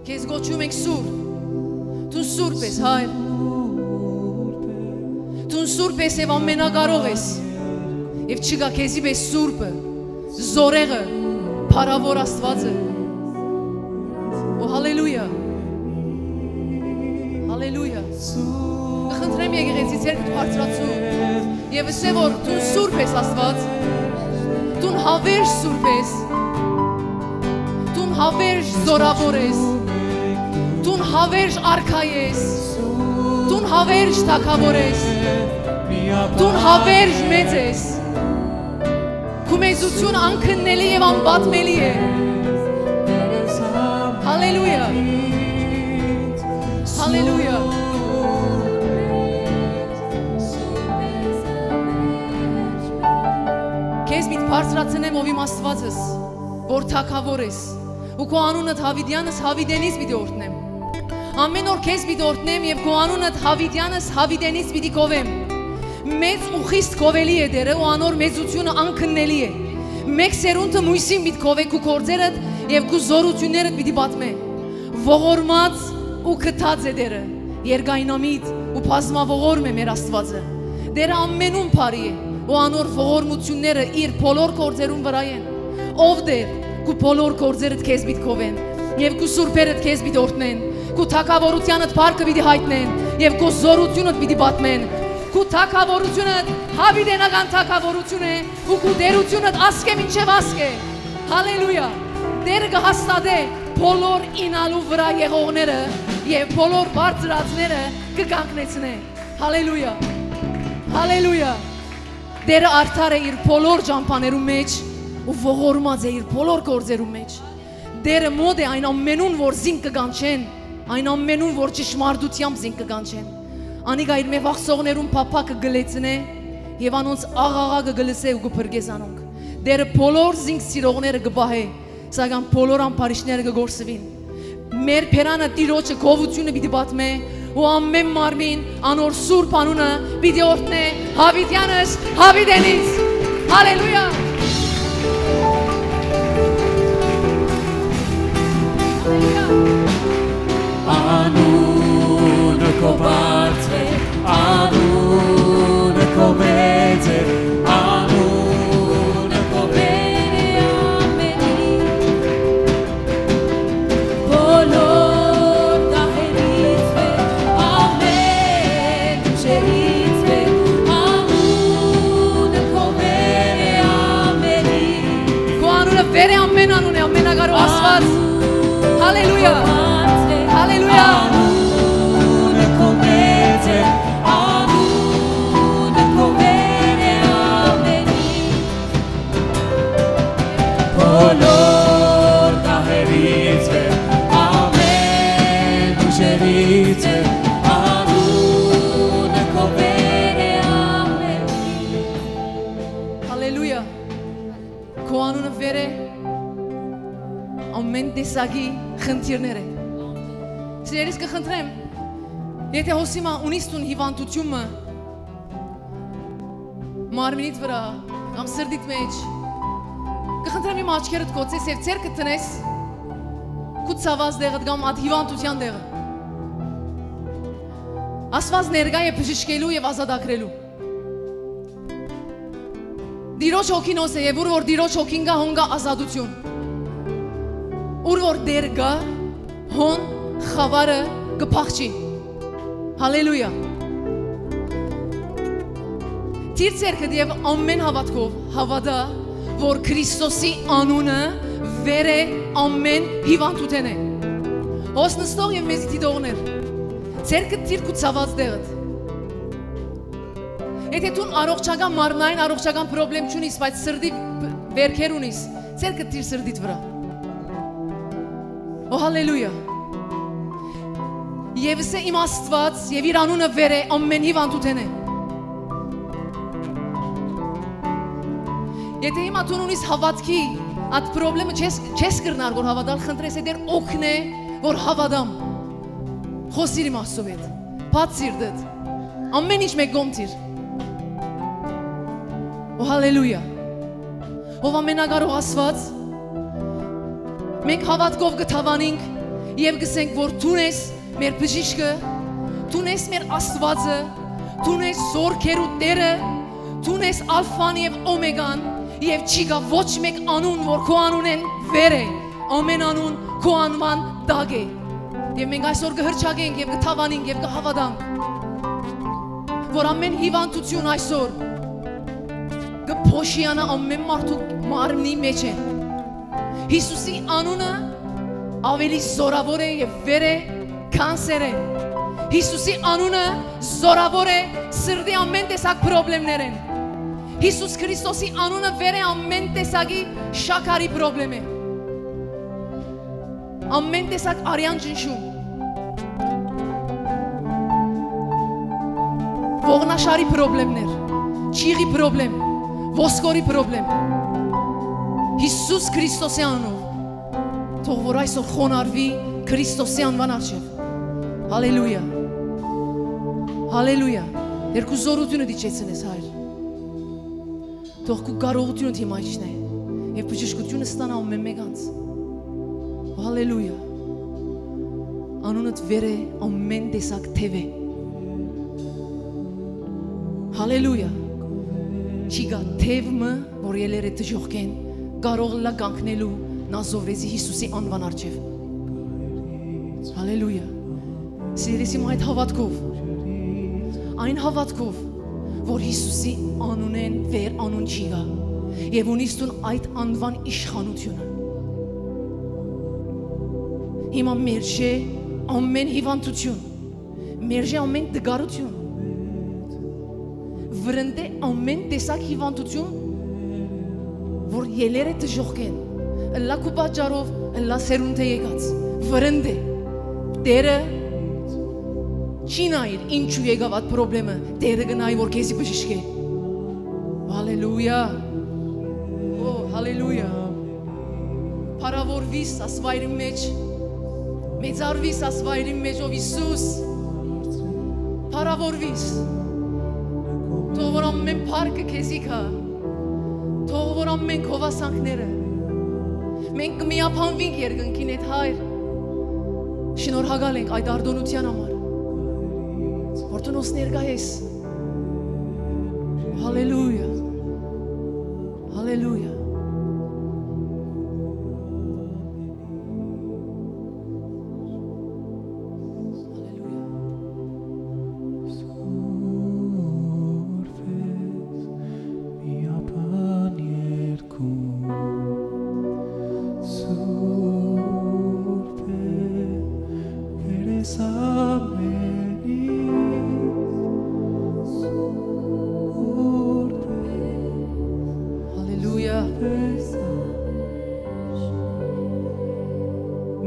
Քեզ գոչում ենք սուրբ։ Դու սուրբ ես, Հայր։ Դու սուրբ ես եւ ամենակարող ես։ Եվ չկա քեզի պես սուրբը, զորեղը, փառավոր Աստվածը։ Օ հալելույա։ Հալելույա։ Խնդրեմ եկեղեցի ցերկդ բարձրացու։ Եվ ասե որ դու սուրբ ես Աստված։ Դու հավերժ սուրբ ես։ Դու հավերժ զորավոր ես։ Դու հավերժ արքա ես։ Դու հավերժ թագավոր ես։ Դու հավերժ մեծ ես։ Քո մեծությունը անքննելի եւ անպատմելի է։ Հալելույա։ Հալելույա։ Քեզ միտ բարձրացնեմ ով իմ Աստվածս, որ թագավոր ես, ու քո անունդ Հավիդյանս Հավիդենից պիտի օրհնեմ։ Ամեն օր քեզ պիտի օրհնեմ եւ քո անունդ Հավիդյանս Հավիդենից պիտի կովեմ։ Մեծ ու խիստ կովելի է դերը ու անոր մեծությունը անքննելի է։ Մեկ սերունդը մույսին պիտի կովե քո գործերդ եւ քո զորություններդ պիտի պատմե։ Ողորմած ու քթած է դերը, երկայնամիտ ու բազմավորում է մեր Աստվածը։ Դերը ամենում բարի է ու անոր ողորմությունները իր բոլոր գործերում վրա են։ Ով դեր քո բոլոր գործերդ քեզ պիտի կովեն եւ քո սուրբերդ քեզ պիտի օրհնեն։ Քո թագավորությանդ փառքը պիտի հայտնեն եւ քո զորությունդ պիտի պատմեն։ Քո թագավորությունը հավիդենական թագավորություն է ու քո դերությունդ ասկե մինչև ասկե։ Հալելույա։ Դերը կհաստատե բոլոր ինալու վրա եղողները եւ բոլոր բարձրացները կկանգնեցնե։ Հալելույա։ Հալելույա։ Դերը արդար է իր բոլոր ճամփաներում մեջ ու ողորմած է իր բոլոր գործերում մեջ։ Դերը մոտ է այն ամենուն, որ զինք կգանչեն, այն ամենուն, որ ճշմարտությամբ զինք կգանչեն։ Անիկա իր մեր վախսողներուն փափակը գլեցնե եւ անոնց աղաղակը գլսե ու կփրկես անոնք։ Դերը բոլոր զինք սիրողները կբահե, սակայն բոլոր ամբարիշները կգործվին։ Մեր փերանը Տիրոջը գովությունը պիտի պատմե ու ամեն մարմին անոր սուրբ անունը պիտի օրհնե Հավիդյանս Հավիդենից։ Հալելույա։ Անունը քո բարձր է, անունը քո մեծ է, անունը քո վեր է ամենի, բոլոր դահերից վեր, ամեն ուժերից վեր, անունը քո վեր է ամենի։ Քո անունը վեր է ամեն անուն է, ամենակարող Աստված։ Հալելույա։ Հալելույա։ Անունը քո մեծ է, անունը քո վեր է ամենի, բոլոր դահերից վեր, ամեն ուժերից վեր, անունը քո վեր է ամենի։ Հալելույա։ Քո անունը վեր է ամեն տեսակի խնդիրները։ Սիրելիս կխնդրեմ, եթե հոսիմա ունիս տուն հիվանդությունը մարմինիդ վրա կամ սրդիդ մեջ, կխնդրեմ իմ աչքերդ կոծես եւ ցերկդ տնես քու ցաված դեղդ կամ այդ հիվանդության դեղը։ Աստված ներկա է բժշկելու եւ ազատագրելու։ Տիրոջ հոգին օս է եւ ուր որ Տիրոջ հոգին գա հոն գա ազատություն։ Ուր որ դեր գա հոն խավարը կփախչի։ Հալելույա։ Տիր ցերկդ եւ ամեն հավատքով հավատա, որ Քրիստոսի անունը վեր է ամեն հիվանդութեն է։ Հոս նստող եւ մեզի դիտողներ։ Ցերկդ տիր քու ցաված դեղդ։ Եթե դու առողջական մարմնային առողջական խնդրեմ չունիս, բայց սրդի վերքեր ունիս, ցերկդ տիր սրդիդ վրա։ Օ հալելույա։ Եվ սե իմ Աստված եւ իր անունը վեր է ամեն հիվանդութեն է։ Եթե հիմա դու ունիս հավատքի, այդ խնդրեմը չես կրնար որ հավատալ, խնդրես է դեր օգնե որ հավատամ։ Խոսիր իմ Աստծո հետ։ Բաց սիրտդ։ Ամեն ինչ մեկ գոմտիր։ Օ հալելույա։ Ով ամենակարող Աստված, մենք հավատքով կթավանենք Եվ գսենք, որ դու ես մեր բժիշկը, դու ես մեր Աստվածը, դու ես զորքերու Տերը, դու ես ալֆան եւ օմեգան, եւ չի գա ոչ մեկ անուն, որ քո անունեն վեր է, ամեն անուն քո անման տակ է։ Եվ մենք այսօր կհրճագենք եւ կթավանենք եւ կհավատանք, որ ամեն հիվանդություն այսօր կփոշիանա ամեն մարդու մարմնի մեջ է։ Հիսուսի անունը ավելի զորավոր է եւ վեր է կանսեր է։ Հիսուսի անունը զորավոր է սրտի ամեն տեսակ խնդիրներեն։ Հիսուս Քրիստոսի անունը վեր է ամեն տեսակի շաքարի խնդրեմ է։ Ամեն տեսակ արյան ճնշում։ Ողնաշարի խնդիրներ, ճիղի խնդրեմ, ոսկորի խնդրեմ։ Հիսուս Քրիստոսի անունով թող որ այսօր խոնարհվի Քրիստոսի անվան առջև։ Հալելույա։ Հալելույա։ Երկու զորությունը դիչեցնես Հայր։ Թող քո կարողությունը դիմացնե եւ բժշկությունը ստանա ամեն մեկանց։ Հալելույա։ Անունդ վեր է ամեն տեսակ թևե։ Հալելույա։ Չիգա թևը, որ ելերը դժոխքեն, կարող լա կանգնելու նազովրեզի Հիսուսի անվան առջև։ Հալելույա։ Սիրեցիմ այդ հավատքով, այն հավատքով, որ Հիսուսի անունեն վեր անուն չի գա, եւ ունիս դու այդ անվան իշխանությունը։ Հիմա մերժե ամեն հիվանդություն, մերժե ամեն տգարություն, վրընդե ամեն տեսակ հիվանդություն, որ ելերը դժոխքեն, ըլլա քու պատճառով, ըլլա սերունդ է եկած, վրընդե, Տերը չի նայր ինչու եկավ այդ խնդրեմը, Տերը գնայի որ քեզի բժշկե։ Հալելույա։ Օ, հալելույա։ Փառավորվիս ասվայրի մեջ, մեծարվիս ասվայրի մեջ ով Հիսուս։ Փառավորվիս։ Թող որ ամեն փառքը քեզի գա։ Թող որ ամեն հովասանքները մենք կմիապանվենք երկնքին հետ Հայր։ Շնորհակալ ենք այդ արտոնության համար, որ դու նոս ներկա ես։ Հալելույա, հալելույա։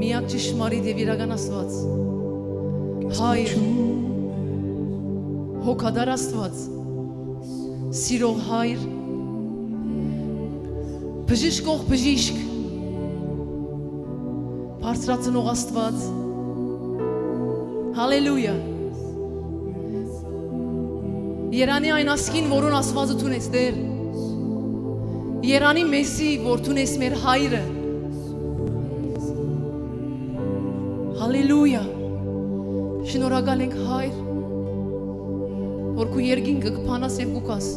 Միակ ճշմարիտ եւ իրական Աստված, Հայր, հոգադար Աստված, սիրող Հայր, բժշկող բժիշկ, բարձրացնող Աստված, հալելույա։ Երանի այն ասկին, որուն Աստվածը տունես Տեր, Երանի մեզի, որ տունես մեր Հայրը, Հալելույա, շնորհակալ ենք Հայր, որ քո երկինքը կփանաս եւ կուկաս։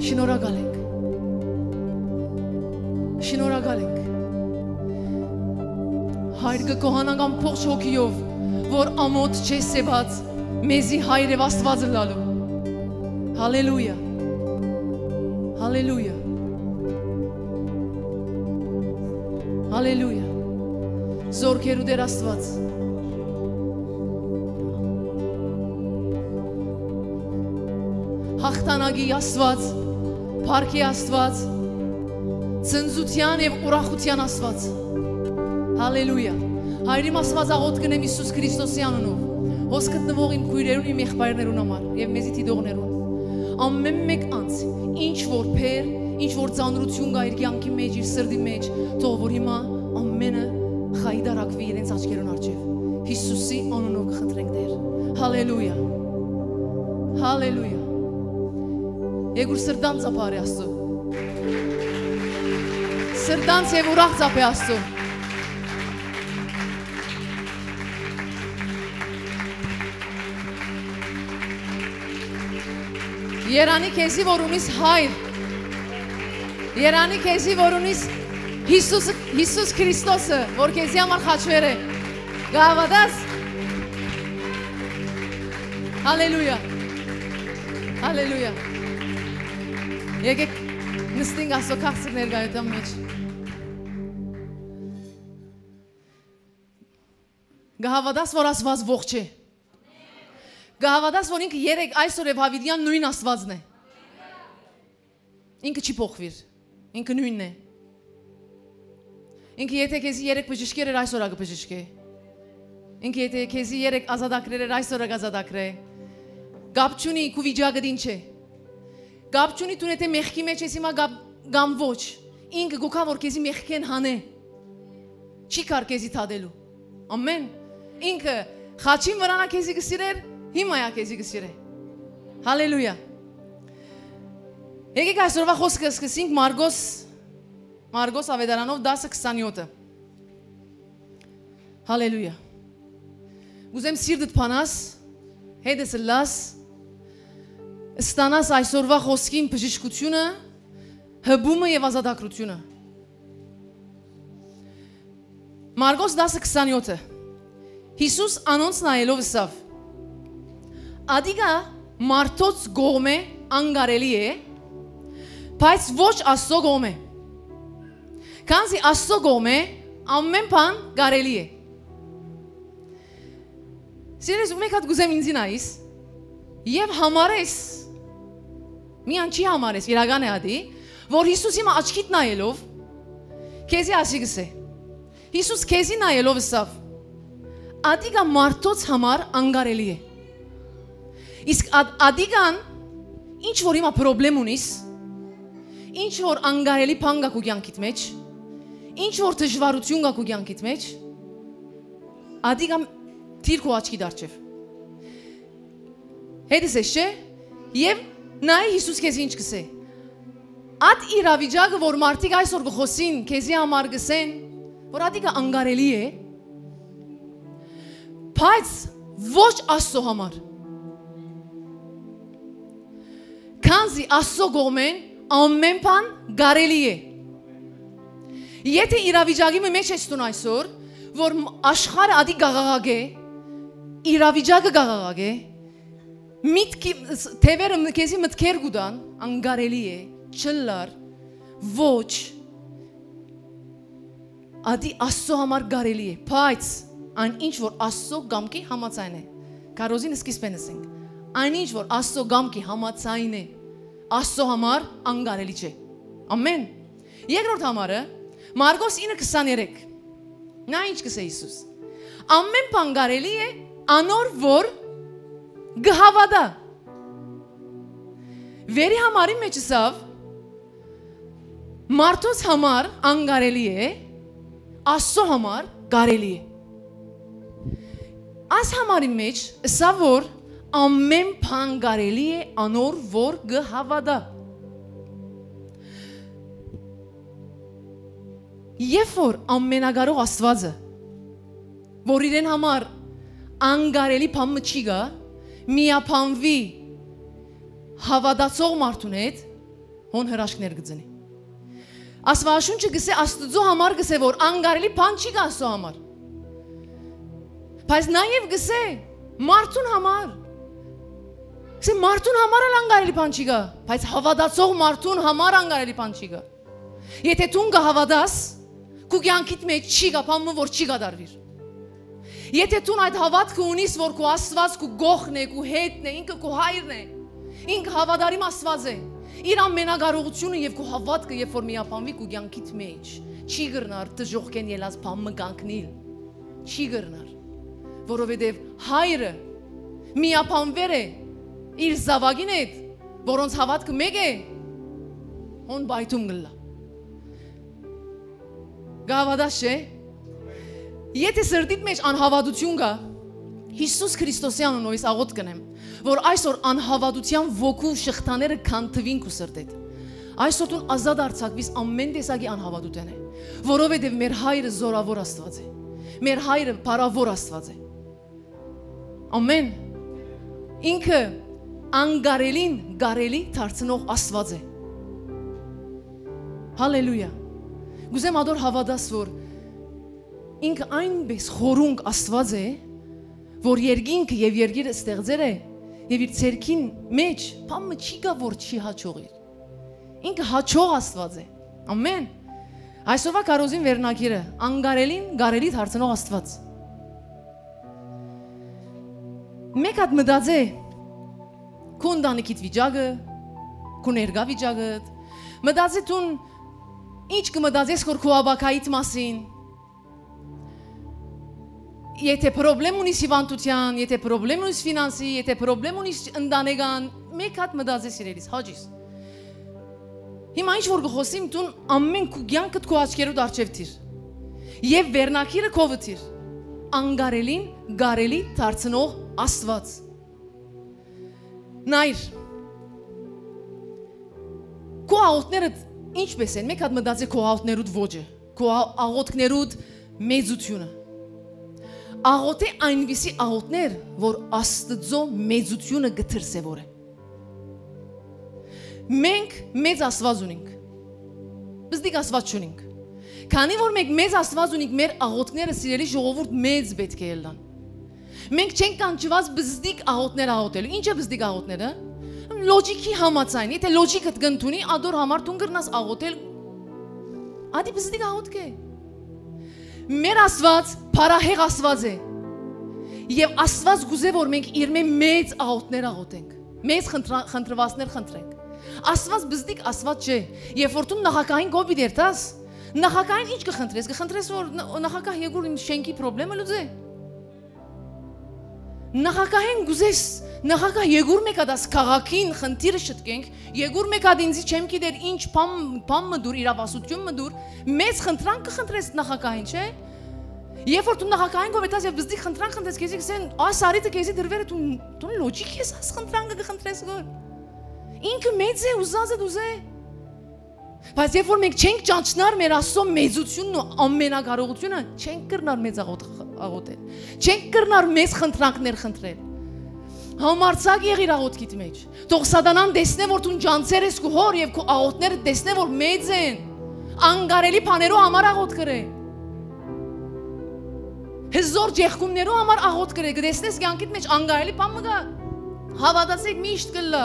Շնորհակալ ենք։ Շնորհակալ ենք։ Հայր կկոհանանք ամբողջ հոգիով, որ ամոթ չէ սեված, մեզի Հայր եւ Աստվածը լալու։ Հալելույա։ Հալելույա։ Հալելույա։ Զորքերու Տեր Աստված, հաղթանակի Աստված, փառքի Աստված, ծնծության եւ ուրախության Աստված, հալելույա։ Հայրիմ Աստված աղոթ կնեմ Հիսուս Քրիստոսի անունով, հոս գտնվող իմ քույրերուն, իմ եղբայրներուն համար եւ մեզի թիդողներուն, ամեն մեկ անց, ինչ որ փեր, ինչ որ ծանրություն կա իր կյանքի մեջ, իր սրտի մեջ, թող որ հիմա ամենը խայդարակվի իրենց աչքերուն առջև։ Հիսուսի անունով կխնդրենք Տեր։ Հալելույա։ Հալելույա։ Եգուր սրտանց ապարի Աստծո։ Սրտանց եւ ուրախ ծապե Աստծո։ Երանի քեզի որ ունիս հայր։ Երանի քեզի որ ունիս Հիսուս Քրիստոսը, որ քեզի համար խաչվեր է։ Գավադաս։ Հալելույա։ Հալելույա։ Եկեք նստենք Աստծո քաղցր ներկայության մեջ։ Գահավադաս, որ Աստված ողջ է։ Գահավադաս, որ ինքը երեք այսօր եւ հավիտյան նույն Աստվածն է։ Ինքը չի փոխվիր։ Ինքը նույնն է։ Ինքը եթե քեզի երեք բժշկեր էր այսօր կբժշկե։ Ինքը եթե քեզի երեք ազատագրեր էր այսօր կազատագրե։ Գապ չունի քու վիճակը ինչ է։ Գապ չունի դու եթե մեղքի մեջ ես հիմա գամ ոչ։ Ինքը գոքա որ քեզի մեղքեն հանե։ Չի կար քեզի թադելու։ Ամեն։ Ինքը խաչին վրանա քեզի գսիրեր, հիմա ա քեզի գսիրե։ Հալելույա։ Եկեք այսօրվա խոսքը սկսենք Մարգոս ավետարանով 10:27։ Հալելույա։ Ուզեմ սիրտդ փանաս, հետս լաս, ստանաս այսօրվա խոսքին բժշկությունը, հբումը եւ ազատագրությունը։ Մարգոս 10:27։ Հիսուս անոնց նայելով ասավ. Ադիգա մարդոց գողմե անգարելի է, բայց ոչ Աստծո գողմե։ Քանզի Աստծո գողմե ամեն բան կարելի է։ Սիրես ու մեկ հատ գուզեմ ինձ նայիս եւ համարես միան չի համարես իրական է ադի որ Հիսուսի մա աչքիդ նայելով քեզի ասի գսե Հիսուս քեզի նայելով ասավ ադիգա մարդոց համար անգարելի է իսկ ադիգան ինչ որ հիմա պրոբլեմ ունիս ինչ որ անգարելի բան գա քու կյանքիդ մեջ ինչ որ դժվարություն գա քու կյանքիդ մեջ ադիգա Տիր քո աչքի դարձև։ Հետս է չէ։ Եվ նայ Հիսուս քեզ ինչ կսե։ Ատ իրավիճակը որ մարդիկ այսօր գխոսին, քեզի համար գսեն, որ ադիկը անգարելի է։ Բայց ոչ Աստծո համար։ Քանզի Աստծո գոմեն ամեն բան կարելի է։ Եթե իրավիճակի մեջ ես տուն այսօր, որ աշխարհը ադի գաղաղագե իրավիճակը գաղաղագ է միտքի թևերը քեզի մտքեր գուդան անգարելի է չլար ոչ ադի Աստծո համար կարելի է բայց այն ինչ որ Աստծո գամքի համաձայն է կարոզին սկիզբեն ասենք այն ինչ որ Աստծո գամքի համաձայն է Աստծո համար անգարելի չէ ամեն երկրորդ համարը Մարգոս 9:23 նա ինչ կսե Հիսուս ամեն բան կարելի է Անոր որ գհավադա Վերի համարի մեջ ասավ մարդոց համար անգարելի է Աստծո համար կարելի է Այս համարի մեջ ասավ որ ամեն բան կարելի է անոր որ գհավադա Երբ որ ամենակարող Աստվածը որ իրեն համար անգարելի բան չի գա միապանվի հավատացող մարդուն հետ հոն հրաշքներ գծնի Աստվածաշունչը գսե Աստծո համար գսե որ անգարելի բան չի գա Աստծո համար բայց նաև գսե մարդուն համար գսե մարդուն համար անգարելի բան չի գա բայց հավատացող մարդուն համար անգարելի բան չի գա Եթե դու գհավատաս քու կյանքիդ մեջ չի գա բանը որ չի գադարվիր Եթե դու այդ հավատքը ունիս, որ քո Աստված քո գողն է, քո հետն է, ինքը քո հայրն է, ինքը հավատարիմ Աստված է, իր ամենակարողությունը եւ քո հավատքը, երբ որ միապանվի քո կյանքիդ մեջ, չի գրնար դժողքեն ելած բանը կանգնել, չի գրնար, որովհետեւ հայրը միապանվեր է իր զավակին հետ, որոնց հավատքը մեկ է, հոն բայթում գլա։ Գավադաշ է Եթե սրտիդ մեջ անհավատություն կա, Հիսուս Քրիստոսի անունով աղոթ կնեմ, որ այսօր անհավատության ոգու շղթաները քանթվին քո սրտեդ։ Այսօր դու ազատ արձակվես ամեն տեսակի անհավատության է, որովհետև մեր հայրը զորավոր Աստված է։ Մեր հայրը փառավոր Աստված է։ Ամեն։ Ինքը անգարելին գարելի դարձնող Աստված է։ Հալելույա։ Գուզեմ ադոր հավատաս, որ ինքը այնպես խորունգ Աստված է, որ երկինքը եւ երկիրը ստեղծել է եւ իր ցերքին մեջ բամը չի գա, որ չի հաճողի։ Ինքը հաճող Աստված է։ Ամեն։ Այսօրվա կարոզին վերնակիրը անգարելին գարելի դարձնող Աստված։ Մեկ հատ մտածե քո ընտանիքիդ վիճակը, քո ներկա վիճակը, մտածե դու ինչ կմտածես քո աբակայիդ մասին։ Եթե պրոբլեմ ունիս հիվանդության, եթե պրոբլեմ ունիս ֆինանսի, եթե պրոբլեմ ունիս ընտանեկան, մեկ հատ մտածես իրենից, հաջիս։ Հիմա ինչ որ գխոսիմ դու ամեն քո կյանքդ քո աչքերով արժև տիր։ Եվ վերնակիրը քովը տիր։ Անգարելին գարելի դարձնող Աստված։ Նայր։ Քո աղոթքները ինչպես են, մեկ հատ մտածե քո աղոթքներուդ ոճը, քո աղոթքներուդ մեծությունը։ Աղոթե այնպիսի աղոթքներ, որ Աստծո մեծությունը գդրսևորե։ Մենք մեծ Աստված ունենք։ Բզդիկ Աստված չունենք։ Քանի որ մենք մեծ Աստված ունենք, մեր աղոթքները սիրելի ժողովուրդ մեծ պետք է ելնան։ Մենք չենք կանչված բզդիկ աղոթքներ աղոթելու։ Ինչ է բզդիկ աղոթքները։ Լոջիկի համաձայն, եթե լոջիկը գտնունի, ադոր համար դու կրնաս աղոթել։ Ադի բզդիկ աղոթք է։ Մեր Աստված փարահեղ Աստված է։ Եվ Աստված գուզե որ մենք իր մեծ աղոթքներ աղոթենք։ Մեծ խնդրվածքներ խնդրենք։ Աստված բզդիկ Աստված չէ։ Երբ որ դու նախակային գոբի դերտաս, նախակային ինչ կխնդրես, կխնդրես որ նախակահ եկուր իմ շենքի խնդրեմը լուծե։ Նախակահին գուզես, նախակահ եկուր մեկ հատ քաղաքին խնդիրը շտկենք, եկուր մեկ հատ ինձ չեմ գիտեր ինչ բան մդուր, իրավասություն մդուր, մեծ խնդրանք կխնդրես նախակահին, չէ։ Երբ որ դու նախակահին գոբետաս եւ բզդիկ խնդրանք խնդրես, քեզի կսեն, այս արիթը քեզի դրվերը դու լոջիկ ես այս խնդրանքը կխնդրես գոր։ Ինքը մեծ է, ուզած է դուզե։ Բայց երբ որ մենք չենք ճանչնար մեր Աստծո մեծությունն ու ամենակարողությունը, չենք կրնար մեծ աղոթել։ Չենք կրնար մեծ խնդրանքներ խնդրել։ Համարձակ եղիր աղոթքիդ մեջ։ Թող սատանան տեսնե որ դու ջանցեր ես քո հոր եւ քո աղոթքները տեսնե որ մեծ են։ Անգարելի բաներով համար աղոթ կրե։ Հզոր ջեղքումներով համար աղոթ կրե։ Գտեսնես կյանքիդ մեջ անգարելի բան մը գա։ Հավատացեք միշտ կլա։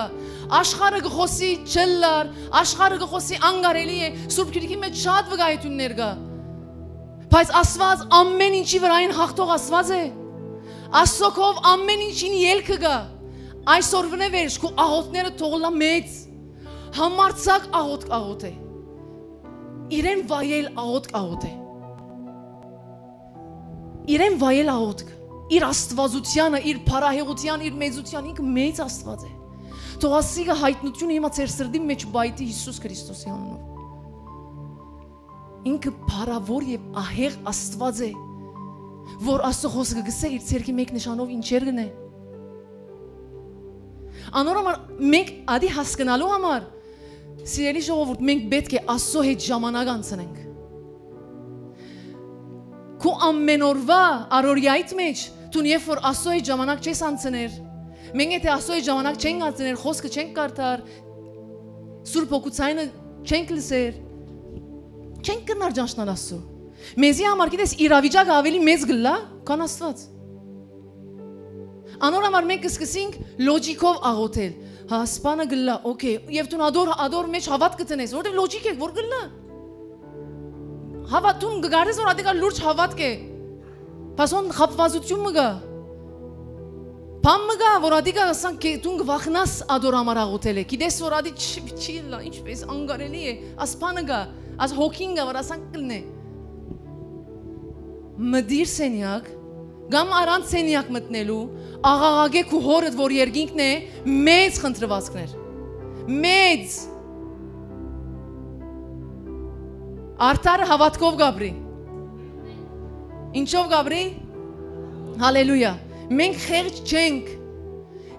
Աշխարհը գխոսի չլար, աշխարհը գխոսի անգարելի է, Սուրբ Գիրքի մեջ շատ վկայություններ կա։ Բայց Աստված ամեն ինչի վրային հաղթող Աստված է։ Աստծոքով ամեն ինչին ելքը կա։ Այսօր վնե վերջ քո աղոթները թողլա մեծ։ Համարձակ աղոթ է։ Իրեն վայել աղոթ է։ Իրեն վայել աղոթք։ Իր աստվածությանը, իր փարահեղության, իր մեծության, ինքը մեծ Աստված է։ Թող ասիգը հայտնությունը հիմա ձեր սրտի մեջ բայտի Հիսուս Քրիստոսի անունով։ Ինքը փարավոր եւ ահեղ Աստված է, որ Աստծո խոսքը գսե իր ցերքի մեկ նշանով ինչեր գնե։ Անորոմար մենք ադի հասկանալու համար սիրելի ժողովուրդ մենք պետք է Աստծո հետ ժամանակ անցնենք։ Քո ամեն օրվա առօրյայիդ մեջ դու երբ որ Աստծո հետ ժամանակ չես անցներ, մենք եթե Աստծո հետ ժամանակ չենք անցներ, խոսքը չենք կարդար, Սուրբ Օգուտայինը չենք լսեր, չենք կնար ճանչնալ Աստծո։ Մեզի համար գիտես իրավիճակը ավելի մեծ գլա, քան Աստված։ Անորոմար մենք կսկսենք լոջիկով աղոթել։ Հա, սպանը գլա, օքեյ, եւ դու ադոր մեջ հավատ կտնես, որտեղ լոջիկ է, որ գլա։ Հավատում գարես որ ադիկա լուրջ հավատք է։ Պասոն խապվածություն մը գա։ Պամ մը գա, որ ադիկա ասան դու գվախնաս ադոր համար աղոթել է։ Գիտես որ ադի չի լա, ինչպես անգարելի է, ասպանը գա, աս հոգին գա, որ ասան կլնե։ Մդիր սենյակ, գամ առանց սենյակ մտնելու, աղաղագե քու հորդ, որ երկինքն է, մեծ խնդրվածքներ։ Մեծ Արդարը հավատքով գաբրի։ Ինչով գաբրի։ Հալելույա։ Մենք խեղճ չենք։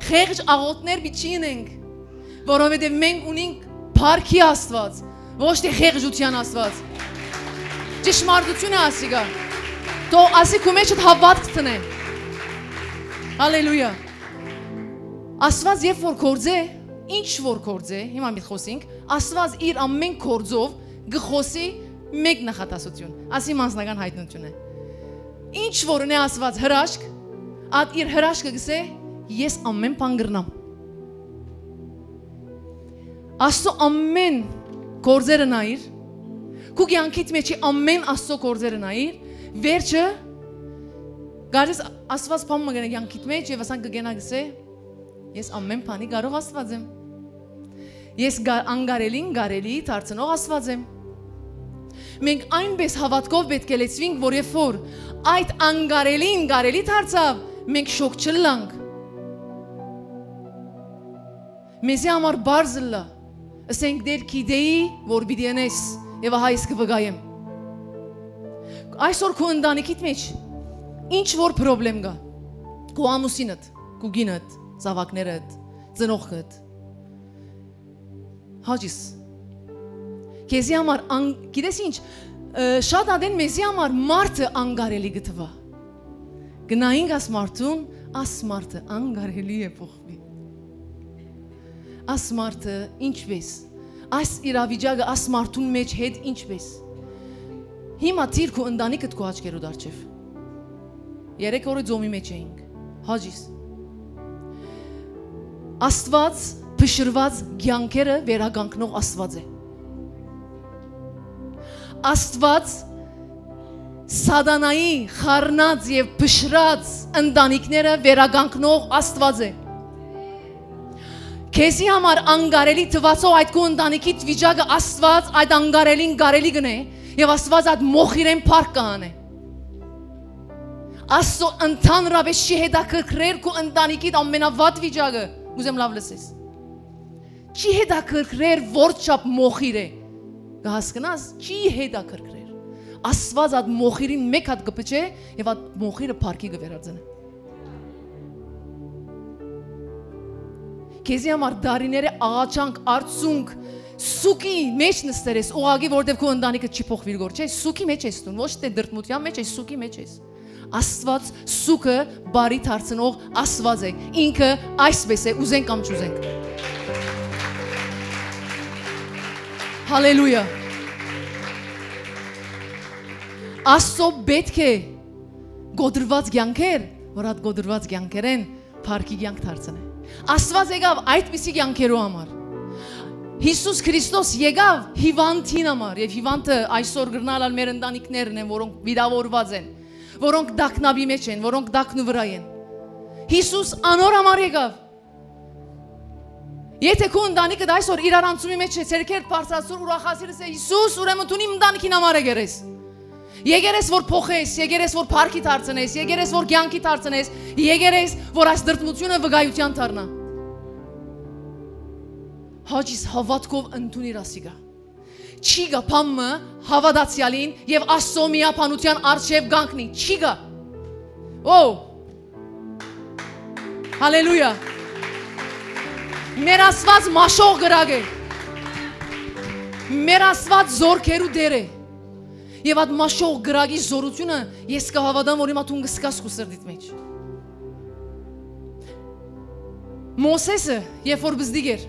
Խեղճ աղոթներ պիտի ունենք, որովհետև մենք ունենք փառքի Աստված, ոչ թե խեղճության Աստված։ Ճշմարտությունը ասիգա։ Թող ասի քո մեջ հավատք տնե։ Հալելույա։ Աստված երբ որ գործե, ինչ որ գործե, հիմա մի խոսենք, Աստված իր ամեն գործով գխոսի մեկ նախատասություն, ասի մասնական հայտնություն է։ Ինչ որ ունի Աստված հրաշք, այդ իր հրաշքը գսե, ես ամեն բան գրնամ։ Աստծո ամեն գործերը նայիր, քու կյանքիդ մեջ ամեն Աստծո գործերը նայիր, վերջը գարես Աստված բան մգնա կյանքիդ մեջ եւ ասան կգենա գսե, ես ամեն բանի կարող Աստված եմ։ Ես անգարելին գարելի դարձնող Աստված եմ։ Մենք այնպես հավատքով պետք է լեցվենք, որ երբ որ այդ անգարելին գարելի դարձավ, մենք շոկ չլանք։ Մեզի համար բարձ լա, ասենք դեր գիտեի, որ պիտի անես, եւ ահա ես կվգայեմ։ Այսօր քո ընտանիքիդ մեջ ինչ որ խնդրեմ կա, քո ամուսինդ, քո գինդ, զավակներդ, ծնողքդ, հաջիս, քեզի համար, գիտես ինչ, շատ ադեն մեզի համար մարդը անգարելի գտվա, գնայինք աս մարդուն, աս մարդը անգարելի է փոխվի, աս մարդը ինչպես, այս իրավիճակը աս մարդուն մեջ հետ ինչպես, հիմա տիր քո ընտանիքդ քո աչքերու դարձավ, երեք օրը ձոմի մեջ էինք, հաջիս, Աստված փշրված կյանքերը վերագանքնող Աստված է։ Աստված սատանայի խառնած եւ փշրած ընտանիքները վերագանքնող Աստված է։ Քեզի համար անգարելի թվացող այդ քո ընտանիքիդ վիճակը Աստված այդ անգարելին գարելի գնե եւ Աստված այդ մոխիրեն փառք կանե։ Աստծո ընդհանրապես չի հետաքրքրել քո ընտանիքիդ ամենավատ վիճակը։ Ուզեմ լավ լսես։ Չի հետաքրքրել որչափ մոխիր է։ Կհասկնաս, չի հետաքրքրել։ Աստված այդ մոխիրին մեկ հատ կփչե եւ այդ մոխիրը փառքի կվերածնե։ Քեզի համար դարիները աղաչանք, արցունք, սուկի մեջ նստերես, ուղղակի որտեվ քո ընտանիքը չի փոխվիր գոր, չէ՞, սուկի մեջ ես տուն, ոչ թե դրտմության մեջ ես, սուկի մեջ ես։ Աստված սուկը բարի դարձնող Աստված է։ Ինքը այսպես է, ուզենք կամ չուզենք։ Հալելույա։ Աստծո պետք է գոդրված կյանքեր, որ այդ գոդրված կյանքերեն փառքի կյանք դարձնե։ Աստված եկավ այդպիսի կյանքերու համար։ Հիսուս Քրիստոս եկավ հիվանդին համար, եւ հիվանդը այսօր գրնալ մեր ընտանիքներն են, որոնք վիրավորված են, որոնք դակնաբի մեջ են, որոնք դակնու վրա են։ Հիսուս անոր համար եկավ։ Եթե քո ընտանիքդ այսօր իրարանցումի մեջ է, ցերքեր բարձրացուր ուրախացիր է Հիսուս, ուրեմն դու իմ ընտանիքին համար եկերես։ Եկերես որ փոխես, եկերես որ փառքի դարձնես, եկերես որ կյանքի դարձնես, եկերես որ այս դրտմությունը վկայության դառնա։ Հաջիս հավատքով ընդունիր ասիգա։ Չի գա փամը հավատացյալին եւ Աստծո միապանության արժեվ գանքնի, չի գա։ Օ! Հալելույա։ Մեր Աստված մաշող գրագ է։ Մեր Աստված զորքերու դեր է։ Եվ այդ մաշող գրագի զորությունը ես կհավատամ, որ հիմա դու կսկաս քո սրտիդ մեջ։ Մոսեսը, երբ որ բզդիկ էր,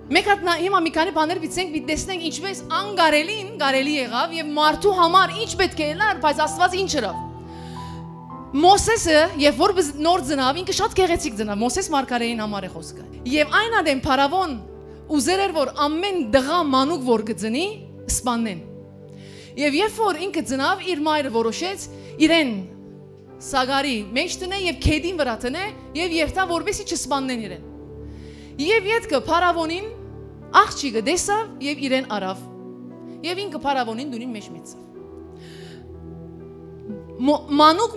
մենք հիմա մի քանի բաներ պիտենք տեսնենք ինչպես անգարելին գարելի եղավ եւ մարդու համար ինչ պետք է լար, բայց Աստված ինչ ըրավ։ Մոսեսը, երբ որ նոր ծնավ, ինքը շատ գեղեցիկ ծնավ, Մոսես մարգարեին համար է խոսքը։ Եվ այն ադեմ փարավոն ուզեր էր որ ամեն դղա մանուկ որ գծնի, սպանեն։ Եվ երբ որ ինքը ծնավ, իր մայրը որոշեց իրեն սագարի մեջ տնե եւ քեդին վրա տնե եւ երթա որպեսի չսպանեն իրեն։ Եվ յետքը փարավոնին աղջիկը դեսավ եւ իրեն արավ։ Եվ ինքը փարավոնին դունին մեջ մեծավ։ Մանուկ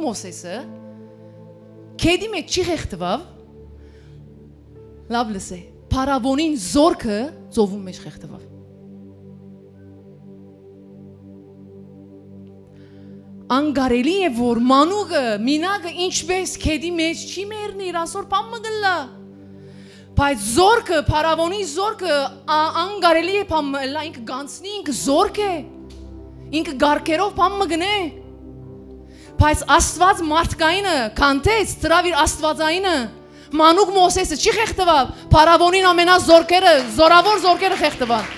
Մովսեսը քեդի մեջ չի խեղդվավ։ Լավ լսե, փարավոնին զորքը ծովում մեջ խեղդվավ։ Անգարելի է որ մանուկը, մինագը ինչպես քեդի մեջ չի մերնի, ասոր պամ մգլա։ Բայց զորքը, փարավոնի զորքը անգարելի է պամ մգլա, ինքը գանցնի, ինքը զորք է, ինքը գարկերով պամ մգնե։ Բայց Աստված մարդկայինը կանտեց, ծրավ իր Աստվածայինը, մանուկ Մոսեսը չի խեղդվավ, Փարավոնին ամենազորքերը, զորավոր զորքերը խեղդվան։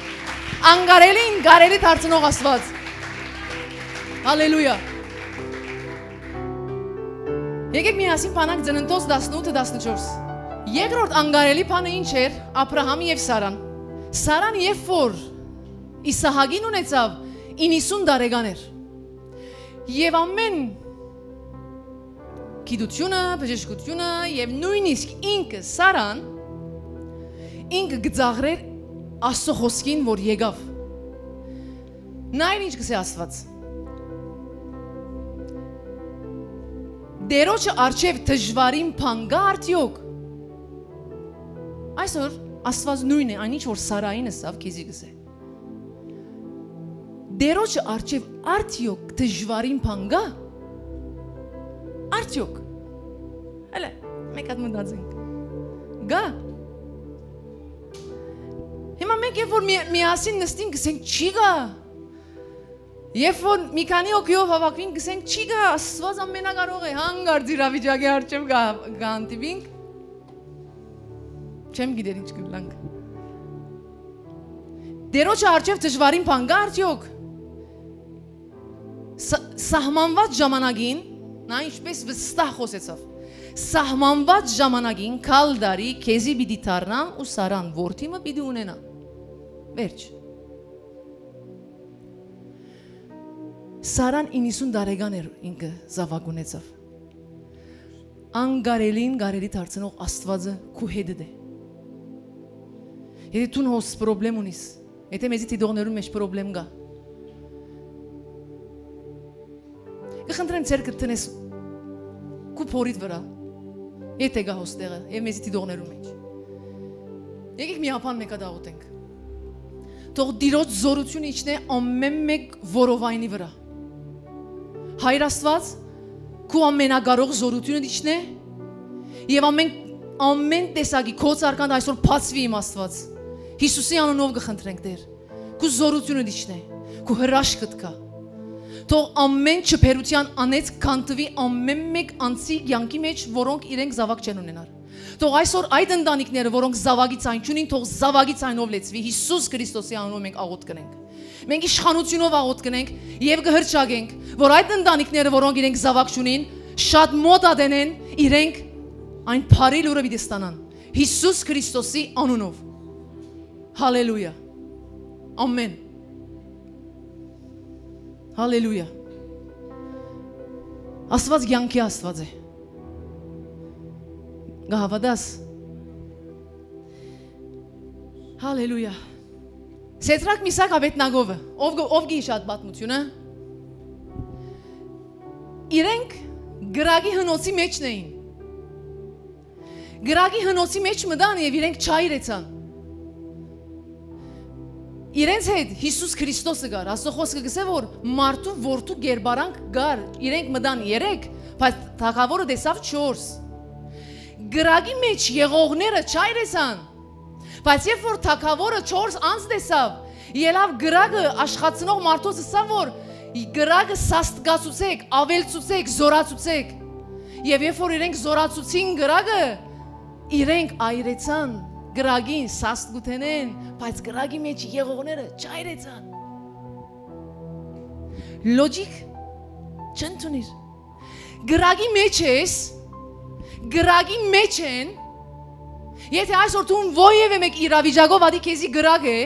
Անգարելին գարելի դարձնող Աստված։ Հալելույա։ Եկեք միասին բանանք Ծննդոց 18-14։ Երկրորդ անգարելի բանը ինչ էր Աբրահամի եւ Սարան։ Սարան երբ որ Իսահակին ունեցավ 90 տարեկան էր։ Եվ ամեն գիտությունը, բժշկությունը եւ նույնիսկ ինքը Սարան ինքը գծաղրեր Աստծո խոսքին, որ եկավ։ Նայր ինչ կսե Աստված։ Դերոջը արչև դժվարին բան գա արդյոք։ Այսօր Աստված նույնն է, այն ինչ որ Սարային ասավ, քեզի կսե։ Դերոջը արչև արդյոք դժվարին բան գա։ Արդյոք։ Հələ, մեկ հատ մտածենք։ Գա։ Հիմա մենք երբ որ միասին նստին գսենք չի գա։ Երբ որ մի քանի օգյով հավաքվին գսենք չի գա, Աստված ամենակարող է, հանգարց իրավիճակի առջև գանտիվինք։ Չեմ գիտեր ինչ կլանք։ Դերոջը առջև դժվարին բան գա արդյոք։ Սահմանված ժամանակին, նա ինչպես վստահ խոսեցավ։ Սահմանված ժամանակին քալդարի քեզի պիտի դառնամ ու Սարան որդիմը պիտի ունենա։ Վերջ։ Սարան 90 տարեկան էր ինքը զավակ ունեցավ։ Անգարելին գարելի դարձնող Աստվածը քու հետդ է։ Եթե դու հոս պրոբլեմ ունիս, եթե մեզի դիդողներում մեջ պրոբլեմ գա։ Կխնդրեմ ցերկը տնես քու փորիդ վրա։ Եթե գա հոստեղը եւ մեզի դիդողներում մեջ։ Եկեք մի հապան մեկա դաղուտենք։ Թող դիրոջ զորությունը իջնե ամեն մեկ որովայնի վրա։ Հայր Աստված քու ամենակարող զորությունը իջնե եւ ամեն տեսակի քո ցարքանդ այսօր բացվի իմ Աստված։ Հիսուսի անունով կխնդրենք Տեր։ Քու զորությունը իջնե, քու հրաշքդ կա։ Թող ամեն չփերության անեց կանտվի ամեն մեկ անցի յանքի մեջ, որոնք իրենք զավակ չեն ունենալ։ Թող այսօր այդ ընտանիքները, որոնք զավակի ցայն չունին, թող զավակի ցայնով լեցվի Հիսուս Քրիստոսի անունով մենք աղոթ կնենք։ Մենք իշխանությունով աղոթ կնենք եւ կհրճագենք, որ այդ ընտանիքները, որոնք իրենք զավակ չունին, շատ մոտ ադենեն իրենք այն բարի լուրը պիտի ստանան Հիսուս Քրիստոսի անունով։ Հալելույա։ Ամեն։ Հալելույա։ Աստված կյանքի Աստված է։ Գահավադաս։ Հալելույա։ Սետրակ Միսակ Աբեդնագովը, ով գի շատ պատմությունը։ Իրենք գրագի հնոցի մեջն էին։ Գրագի հնոցի մեջ մտան եւ իրենք չայրեցան։ Իրենց հետ Հիսուս Քրիստոսը գար, Աստծո խոսքը գսե որ մարդու որդու գերբարանք գար, իրենք մտան 3, բայց թագավորը տեսավ 4։ Գրագի մեջ եղողները չայրեցան, բայց երբ որ թագավորը 4 անց տեսավ, ելավ գրագը աշխատցնող մարդոց ասավ որ գրագը սաստկացուցեք, ավելցուցեք, զորացուցեք։ Եվ երբ որ իրենք զորացուցին գրագը, իրենք այրեցան, գրագին սաստ գութենեն, բայց գրագի մեջ եղողները չայրեցան։ Լոջիկ չընդունիր։ Գրագի մեջ ես, գրագի մեջ են, եթե այսօր դու ովևէ մեկ իրավիճակով ադի քեզի գրագ է,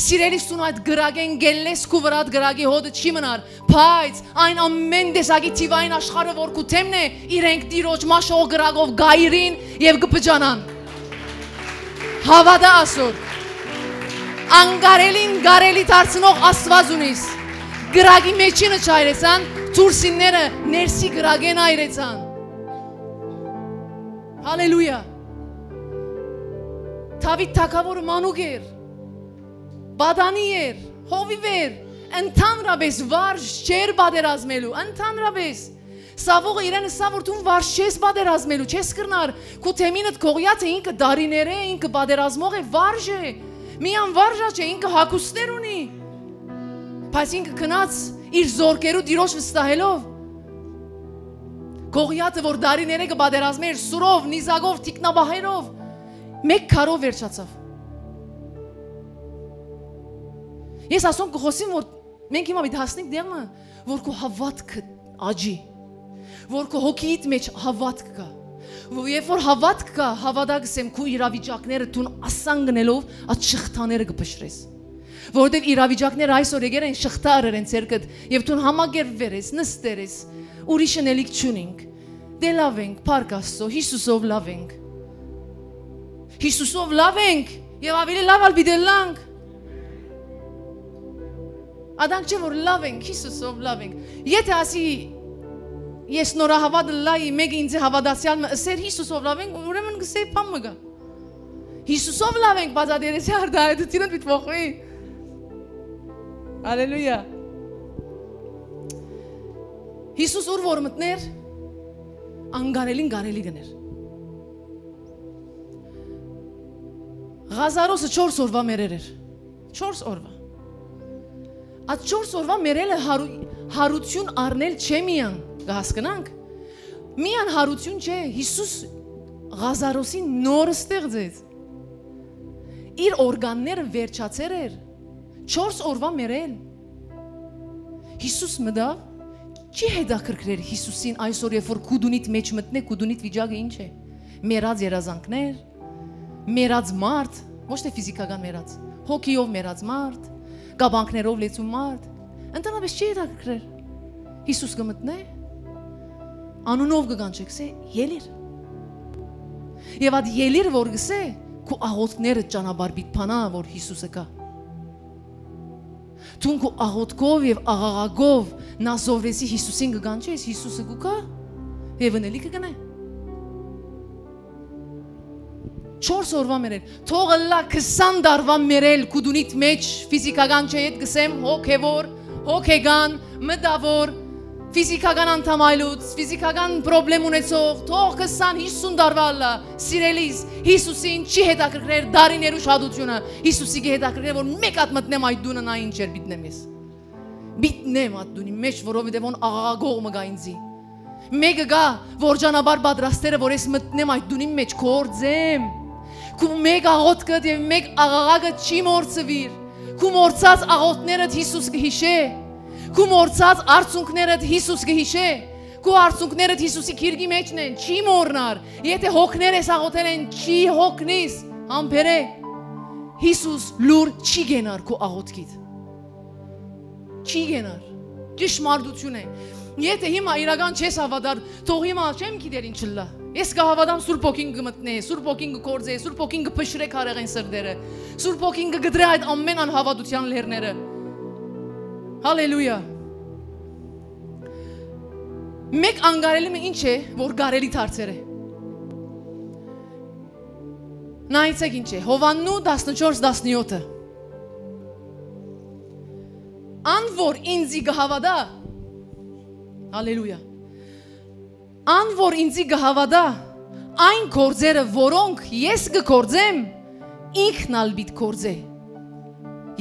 սիրելիս դու այդ գրագեն գելես քու վրա գրագի հոդը չի մնար, բայց այն ամեն տեսակի թիվային աշխարհը որ քու թեմն է, իրենք տիրոջ մաշող գրագով գայրին եւ կպջանան։ Հավատա ասոր։ Անգարելին գարելի դարձնող Աստված ունիս։ Գրագի մեջինը չայրեցան, դուրսինները ներսի գրագեն այրեցան։ Հալելույա։ Դավիթ թագավորը մանուկ էր, բադանի էր, հովիվ էր, ընդհանրապես վարժ չէր պատերազմելու, ընդհանրապես։ Սավողը իրեն ասա որ դու վարժ չես պատերազմելու, չես կրնար, քո թեմինդ կողյաց է ինքը դարիներ է, ինքը պատերազմող է, վարժ է, միան վարժա չէ, ինքը հագուստներ ունի, բայց ինքը քնած իր զորքերու տիրոջ վստահելով, Գողիաթը, որ դարիները կբادرազմեր սուրով, նիզակով, տիկնաբահերով, մեկ քարով վերջացավ։ Ես ասում կխոսեմ, որ մենք հիմա մի հասնենք դեղը, որ քո հավատքը աճի, որ քո հոգիիդ մեջ հավատք կա։ Երբ որ հավատք կա, հավատացեմ քո իրավիճակները դու ասան գնելով այդ շղթաները կփշրես։ Որովհետև իրավիճակները այսօր եկել են շղթա արել են ցերկդ եւ դու համագերվեր ես, նստեր ես, ուրիշը նելիք չունենք։ Դե լավ ենք, փառք Աստծո, Հիսուսով լավ ենք։ Հիսուսով լավ ենք եւ ավելի լավ ալբիդելանք։ Ադանք չէ որ լավ ենք, Հիսուսով լավ ենք։ Եթե ասի ես նորահավատ լայի մեկ ինձ հավատացյալ ասեր Հիսուսով լավ ենք, ուրեմն գսեի բամը գա։ Հիսուսով լավ ենք, բայց ադերեսի արդայդությունը պիտի փոխվի։ Հալելույա։ Հիսուս ուր որ մտներ, անգարելին գարելի գներ։ Ղազարոսը 4 օրվա մերեր էր։ 4 օրվա։ Այդ 4 օրվա մերելը հարություն առնել չէ միան, կհասկնանք։ Միան հարություն չէ, Հիսուս Ղազարոսին նոր ստեղծեց։ Իր օրգանները վերջացեր էր։ 4 օրվա մերել։ Հիսուս մտավ, չի հետաքրքրեր Հիսուսին այսօր երբ որ քուդունիդ մեջ մտնե, քուդունիդ վիճակը ինչ է։ Մերած երազանքներ, մերած մարդ, ոչ թե ֆիզիկական մերած, հոգիով մերած մարդ, կաբանքներով լեցուն մարդ, ընդհանրապես չի հետաքրքրեր։ Հիսուս կմտնե, անունով կգանչե, գսե ելիր։ Եվ այդ ելիր որ գսե, քո աղոթքները ճանապարհ պիտի փանա, որ Հիսուսը կա։ Դու քո աղոթքով եւ աղաղակով նազովրեսի Հիսուսին կգանչես, Հիսուսը կգա եւ ընելի կգնա։ 4 օրվա մերել, թողը լա 20 դարվա մերել քուդունիդ մեջ ֆիզիկական չէ, հետ գսեմ հոգեվոր, հոգեգան, մտավոր, ֆիզիկական անդամայլուց, ֆիզիկական պրոբլեմ ունեցող, թող 20-50 դարվա լա, սիրելիս, Հիսուսին չի հետաքրքրեր դարիներու շահությունը, Հիսուսի կհետաքրքրեր, որ մեկ հատ մտնեմ այդ դունը նա ինչ էր բիտնեմ ես։ Բիտնեմ այդ դունի մեջ, որովհետև on աղաղագող մը գա ինձի։ Մեկը գա, որ ճանապարհ պատրաստերը, որ ես մտնեմ այդ դունի մեջ կորձեմ։ Քու մեկ աղոթքդ եւ մեկ աղաղակը չի մորցվիր։ Քու մորցած աղոթներդ Հիսուս կհիշե։ Քու մորցած արցունքներդ Հիսուս կհիշե։ Քու արցունքներդ Հիսուսի քիրգի մեջն են, չի մորնար։ Եթե հոգներ ես աղոթել են, չի հոգնիս, համբերե։ Հիսուս լուր չի գենար քու աղոթքիդ։ Չի գենար։ Ճշմարտություն է։ Եթե հիմա իրական չես հավատար, թող հիմա չեմ գիտեր ինչ լա։ Ես կհավատամ Սուրբ Օքին կմտնե, Սուրբ Օքին կկործե, Սուրբ Օքին կփշրե քարեղեն սրդերը, Սուրբ Օքին կգդրե այդ ամեն անհավատության լերները։ Հալելույա։ Մեկ անգարելիմը ինչ է, որ գարելի դարձեր է։ Նայեցեք ինչ է, Հովաննու 14-17-ը։ Ան որ ինձի կհավատա, հալելույա։ Ան որ ինձի կհավատա, այն գործերը, որոնք ես կգործեմ, ինքն ալ պիտի գործե։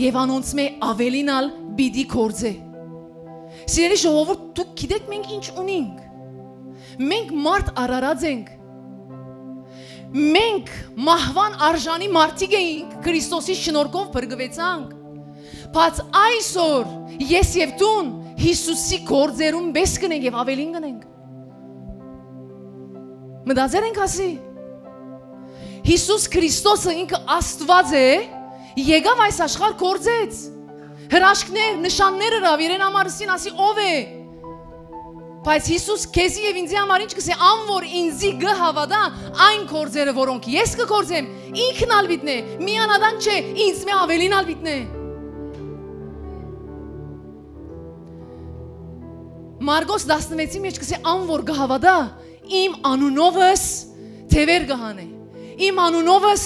Եվ անոնց մե ավելին ալ պիտի գործե։ Սիրելի ժողովուրդ, դուք գիտեք մենք ինչ ունենք։ Մենք մարդ արարած ենք։ Մենք մահվան արժանի մարդիկ էինք, Քրիստոսի շնորհքով բրգվեցանք։ Բայց այսօր ես եւ դուն Հիսուսի գործերում բես կնենք եւ ավելին կնենք։ Մտածել ենք ասի։ Հիսուս Քրիստոսը ինքը Աստված է, եկավ այս աշխարհ գործեց։ Հրաշքներ, նշաններ հրավ իրեն համարսին ասի ով է։ Բայց Հիսուս քեզի եւ ինձի համար ինչ կսե, ան որ ինձի գհավատա, այն գործերը, որոնք ես կգործեմ, ինքն ալ բիտնե, միանադան չէ, ինձ մե ավելին ալ բիտնե։ Մարգոս 16-ի մեջ կսե, ան որ գհավատա, իմ անունովս թևեր կհանե, իմ անունովս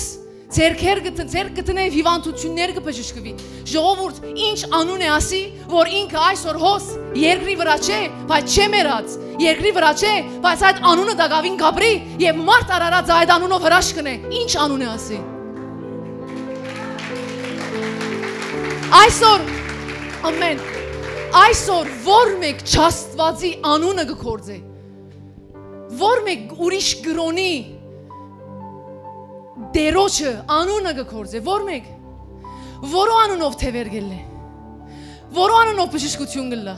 ձերքեր գտնե հիվանդություններ կբժշկվի։ Ժողովուրդ, ինչ անուն է ասի, որ ինքը այսօր հոս երկրի վրա չէ, բայց չէ մերած, երկրի վրա չէ, բայց այդ անունը դակավին գաբրի եւ մարդ արարած այդ անունով հրաշք կնե։ Ինչ անուն է ասի։ Այսօր, ամեն, այսօր որ մեկ չաստվածի անունը կգործե։ որ մեկ ուրիշ գրոնի դերոջը անունը գործե, որ մեկ որո անունով թևեր գելլե, որո անունով բժշկություն գլա,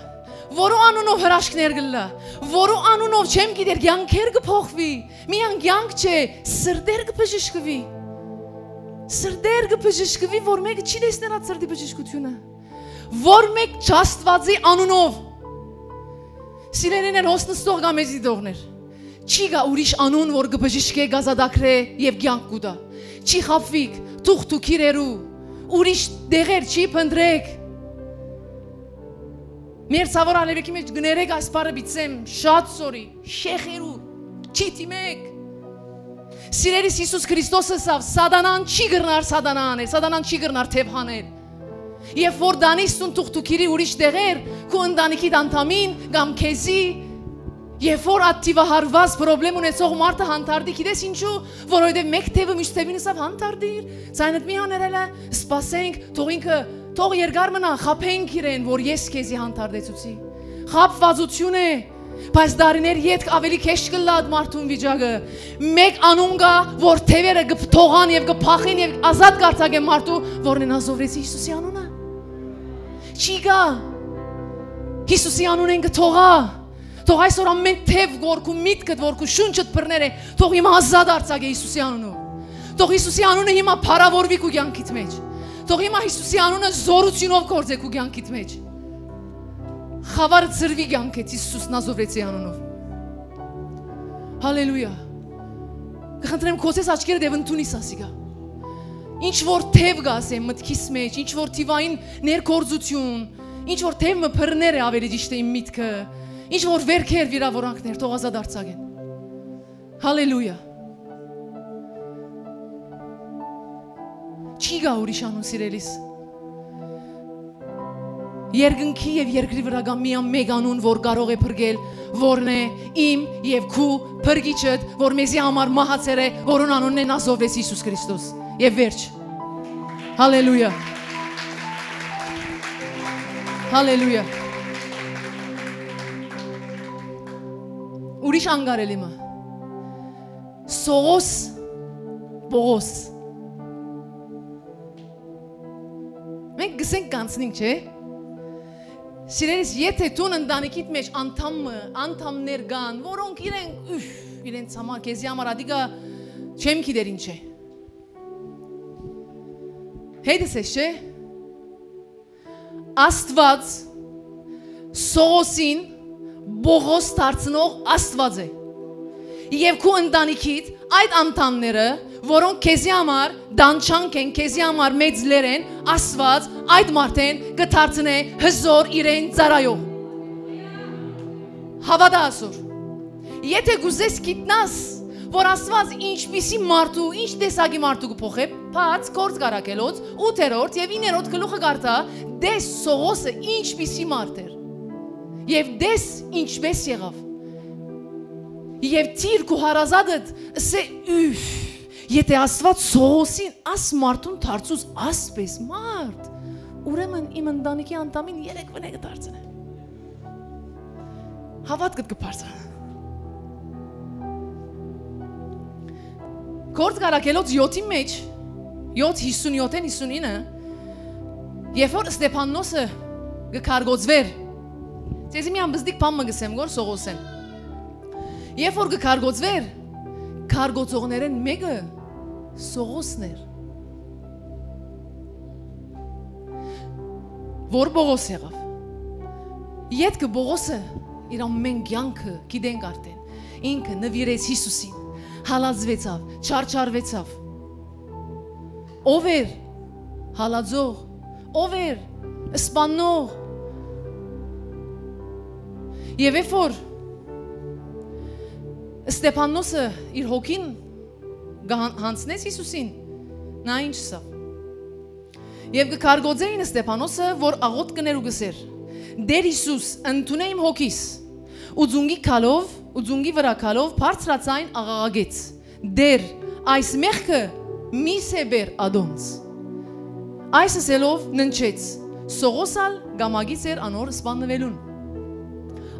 որո անունով հրաշքներ գլա, որո անունով չեմ գիտեր կյանքեր կփոխվի, միան կյանք չէ, սրտեր կբժշկվի, սրտեր կբժշկվի, որ մեկը չի տեսներ այդ սրտի բժշկությունը, որ մեկ Աստվածի անունով, սիրելիներ հոսնստող գա մեզի դողներ, չի գա ուրիշ անուն, որ կբժշկե գազադակրե և կյանք կուտա, չի խապվիք, թուղթու քիրերու, ուրիշ դեղեր չի պնդրեք, մեր ցավոր ալևեկի մեջ գներեք այս բարը բիցեմ, շատ սորի, շեխերու, չի թիմեք, սիրելիս Հիսուս Քրիստոսը սավ, սադանան չի գրնար սադանան էր, սադանան չի գրնար թև հաներ, Եվ որ դանիստուն թուղթուքիրի ուրիշ դեղեր, քու ընտանիքիդ անդամին, կամ քեզի, Եվ որ ատիվահարված պրոբլեմ ունեցող մարդը հանդարտի, գիտես ինչու, որովհետև մեկ թևը միշտ թևին սավ հանդարտիր, ցայնդ մի աներելը, սպասենք, թող ինքը, թող երկար մնա, խափենք իրեն, որ ես քեզի հանդարտեցուցի։ Խափվածություն է, բայց դարիներ յետք ավելի քեշ կլա այդ մարդուն վիճակը։ Մեկ անուն կա, որ թևերը կթողան եւ կփախին եւ ազատ կարձակեն մարդու, որն են ազովրեցի Հիսուսի անունը։ Չի գա։ Հիսուսի անունեն կթողա։ Թող այսօր ամեն թև գործու միտքդ որքու շունչդ բռներ է, թող հիմա ազատ արձակ է Հիսուսի անունով։ Թող Հիսուսի անունը հիմա փառավորվի քու կյանքիդ մեջ։ Թող հիմա Հիսուսի անունը զորությունով գործե քու կյանքիդ մեջ։ Խավարը ծրվի կյանքից Հիսուս Նազովրեցի անունով։ Հալելույա։ Կխնդրեմ քոսես աչքերը դեպ ընդունիս ասիկա։ Ինչ որ թև գաս է մտքիս մեջ, ինչ որ թիվային ներգործություն, ինչ որ թև մը բռներ է ավելի ճիշտ է իմ միտքը։ Ինչ որ վերքեր վիրավորանքներ թող ազատ արձակեն։ Հալելույա։ Չի գա ուրիշ անուն սիրելիս։ Երկնքի եւ երկրի վրա կա միայն մեկ անուն, որ կարող է փրկել, որն է իմ եւ քու փրկիչդ, որ մեզի համար մահացել է, որուն անունն է Նազովրեց Հիսուս Քրիստոս։ Եվ վերջ։ Հալելույա։ Հալելույա։ Ուրիշ անգարելի մը, Սողոս, Բողոս, մենք գսենք կանցնինք, չէ, սիրելիս եթե տուն ընդանիքիտ մեջ անդամներ գան, որոնք իրենց համար, կեզի համար ադիկա չեմ կիդեր ինչ է, հետս ես չէ, Աստված Սողոսին Բողոս դարձնող Աստված է։ Եվ քու ընտանիքիդ այդ անդամները, որոնք քեզի համար դանչանք են, քեզի համար մեծ լեր են, Աստված այդ մարդեն կդարձնե հզոր իրեն ծառայող։ Հավատա ասոր։ Եթե գուզես գիտնաս, որ Աստված ինչպիսի մարդու, ինչ տեսակի մարդու կփոխե, բաց գործ կարակելոց 8-րդ եւ 9-րդ գլուխը կարդա, դես Սողոսը ինչպիսի մարդ էր։ Եվ դես ինչպես եղավ։ Եվ թիր քու հարազատդ սե եթե Աստված Սողոսին աս մարդուն դարձուց ասպես մարդ, ուրեմն իմ ընտանիքի անդամին 3 վնե կդարձնե։ Հավատքդ կբարձրանա։ Գործ կարակելոց 7-ի մեջ 7:57-59 երբ որ Ստեփանոսը կկարգոծվեր Ձեզի մի ամբզդիկ պան մը գսեմ գոր Սողոսեն Երբ որ կկարգոծվեր կարգոծողներեն մեկը Սողոսն էր Որ Բողոս եղավ Ետքը Բողոսը իր ամեն կյանքը գիտենք արդեն Ինքը նվիրեց Հիսուսին Հալածվեցավ, չարչարվեցավ Ով էր հալածող, ով էր սպանող Եվ երբ որ Ստեփանոսը իր հոգին հանցնեց Հիսուսին, նա ինչ սավ Եվ կկարգոծեին Ստեփանոսը, որ աղոտ կներ ու գսեր Դեր Հիսուս ընդունե իմ հոգիս ու ձունգի վրա քալով բարձրացայն աղաղագեց Դեր այս մեղքը մի սեբեր ադոնց Այս ասելով ննչեց Սողոսալ գամագից էր անոր սպանվելուն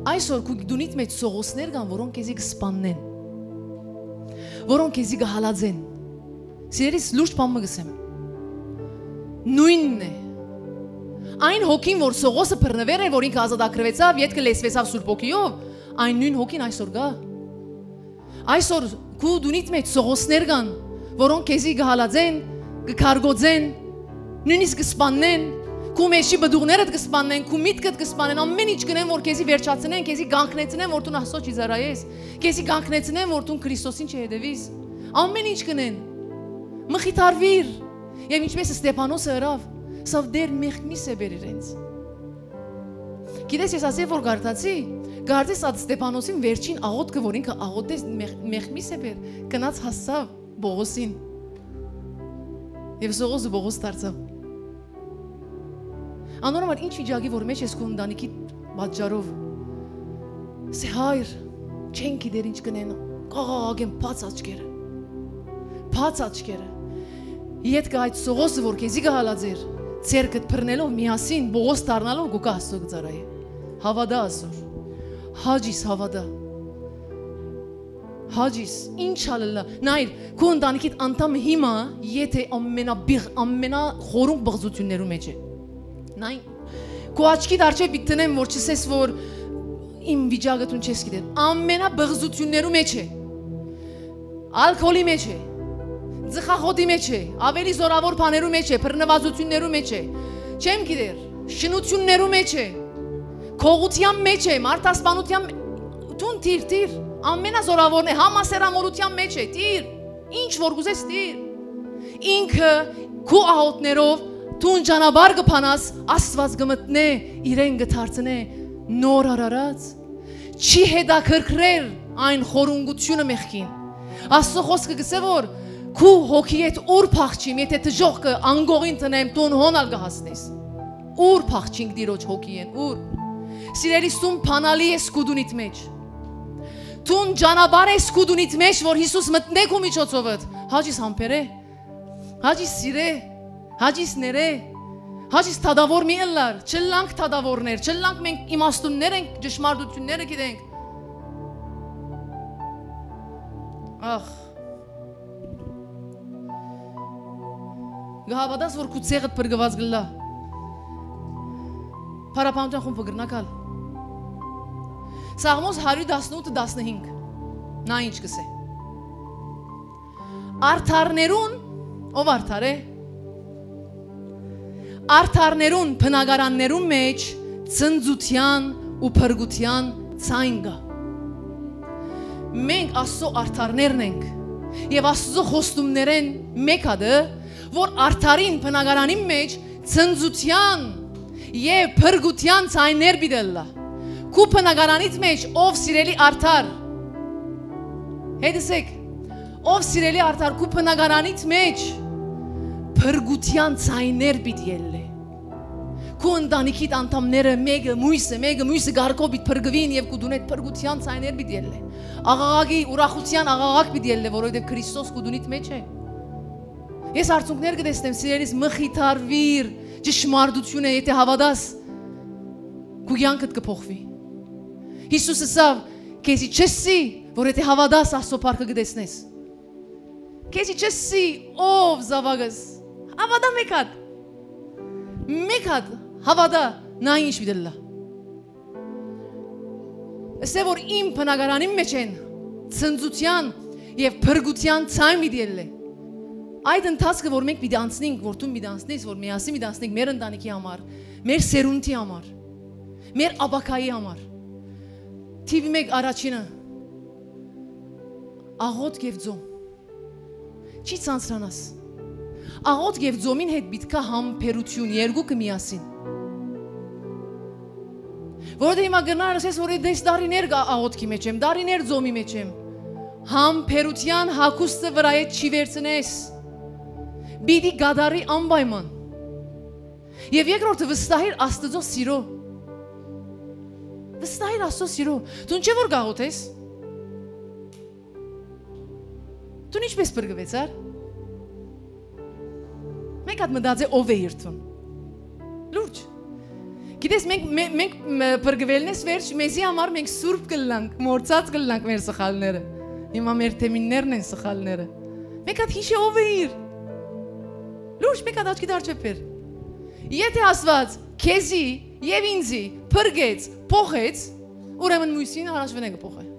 Այսօր քու դունից մեջ սողոսներ կան, որոնք քեզի կսպաննեն։ Որոնք քեզի կհալածեն։ Սիրելիս լուրջ բան մգսեմ։ Նույնն է։ Այն հոգին, որ սողոսը բռնվեր է, որ ինքը ազատագրվեցավ, ետքը լեսվեցավ Սուրբ Օգիով, այն նույն հոգին այսօր գա։ Այսօր քու դունից մեջ սողոսներ կան, որոնք քեզի կհալածեն, կքարգոծեն, նույնիսկ կսպաննեն, քու մեջի բդուղներդ կսպաննեն, քու միտքդ կսպանեն, ամեն ինչ կնեն, որ քեզի վերջացնեն, քեզի գանքնեցնեն, որ դու Աստծո ճիզարայես, քեզի գանքնեցնեն, որ դու Քրիստոսին չհետևիս, ամեն ինչ կնեն։ Մխիթարվիր, եւ ինչպես Ստեփանոսը հրավ, սավ դեր մեղքմիս է բեր իրենց։ Գիտես ես ասել որ գարտացի, գարտես այդ Ստեփանոսին վերջին աղոթքը, որ ինքը աղոթեց մեղքմիս է բեր, գնաց հասավ Բողոսին։ Եվ Սողոսը Բողոս դարձավ։ Անորոշ ինչ վիճակի որ մեջ ես քո ընտանիքի պատճառով։ Սե հայր, չեն գիտեր ինչ կնեն, կաղաղագեն բաց աչքերը։ Բաց աչքերը։ Յետք այդ Սողոսը որ քեզի կհալածեր, ցերկդ բռնելով միասին Բողոս դառնալով գուկա Աստծո գծարայ։ Հավատա ասոր։ Հաջիս հավատա։ Հաջիս ինչ ալլա նայր քո ընտանիքիդ անդամը հիմա եթե ամենախորունկ բղզություններու մեջ է նայ քո աչքիդ արչև բիտնեմ որ չսես որ իմ վիճակը դու չես գիտեր ամենաբղզություններու մեջ է ալկոհոլի մեջ է ձխախոտի մեջ է ավելի զորավոր բաներու մեջ է բռնվածություններու մեջ է չեմ գիտեր շնություններու մեջ է քողության մեջ է մարդասպանության դու տիր ամենազորավորն է համասերամորության մեջ է տիր ինչ որ գուզես տիր ինքը քու աղոթներով դու ճանապարհ կփանաս Աստված կմտնե իրեն կդարձնե նոր արարած չի հետաքրքրեր այն խորունգությունը մեղքին Աստծո խոսքը գսե որ քու հոգի հետ ուր փախչիմ եթե դժողքը անգողին տնեմ տուն հոնալ կհասնես ուր փախչինք դիրոջ հոգի են ուր սիրելիս տուն փանալի ես կուդունիտ մեջ Տուն ճանապարհ ես կուդունից մեջ, որ Հիսուս մտնե քո միջոցովդ, հաջիս համբերե, հաջիս սիրե, հաջիս ներե, հաջիս թադավոր մի ըլլար, չլանք թադավորներ, չլանք մենք իմաստուններ ենք, ճշմարտությունները գիտենք։ Ախ։ Գահավատաս, որ քու ցեղդ բրգված գլա։ Փարապանության խումբը գրնակալ։ Սաղմոս 118-15 նա ինչ կսե Արդարներուն ով արդար է Արդարներուն բնակարաններուն մեջ ծնծության ու փրկության ցայն կա Մենք Աստծո արդարներն ենք եւ Աստծո խոստումներեն մեկ հատը որ արդարին բնակարանի մեջ ծնծության եւ փրկության ցայներ բիդելլա Քու բնակարանից մեջ ով սիրելի արդար Հետսեք ով սիրելի արդար քու բնակարանից մեջ փրկության ցայներ պիտի ելլե Քու ընտանիքիդ անդամները մեկը մույսը գարկով պիտի փրկվին եւ քու դունետ փրկության ցայներ պիտի ելլե Աղաղակի ուրախության աղաղակ պիտի ելլե որովհետեւ Քրիստոս քու դունիդ մեջ է Ես արցունքներ կտեսնեմ սիրելիս մխիթարվիր ճշմարտությունը եթե հավատաս քու կյանքդ կփոխվի Հիսուսը սավ քեզի չսի որ եթե հավատաս Աստծո փառքը կտեսնես քեզի չսի ով զավակս հավատա մեկ հատ հավատա նա ինչ վիդելա Ասե որ իմ բնակարանի մեջ են ծնծության եւ փրկության ցայն վիդելը Այդ ընթացքը որ մենք պիտի անցնենք որ դու պիտի անցնես որ միասին պիտի անցնենք մեր ընտանիքի համար մեր սերունդի համար մեր աբակայի համար Թիվի մեկ առաջինը աղոթք եւ ձոմ Չի ցանցրանաս Աղոթք եւ ձոմին հետ պիտի համբերություն երկուքը միասին Որովհետեւ հիմա գնարս ես որ դες դարիներ աղոթքի մեջ եմ դարիներ ձոմի մեջ եմ Համբերության հակուստը վրա հետ չի վերցնես Պիտի գադարի անպայման Եվ երկրորդը վստահիր Աստծո սիրո Վստահիր Աստծո սիրո Դու չէ որ գաղոթես Դու ինչպես բրգվեցար Մեկ հատ մտածե ով է երթուն Լուրջ Գիտես մենք բրգվելնես վերջ մեզի համար մենք սուրբ կլանք, մորցած կլանք մեր սխալները։ Հիմա մեր թեմիններն են սխալները։ Մեկ հատ հիշի ով է իր։ Լուրջ մեկ հատ աչքի դարչեպեր։ Եթե Աստված քեզի եւ ինձի բրգեց, փոխեց, ուրեմն մույսին առաջվեն է կփոխե։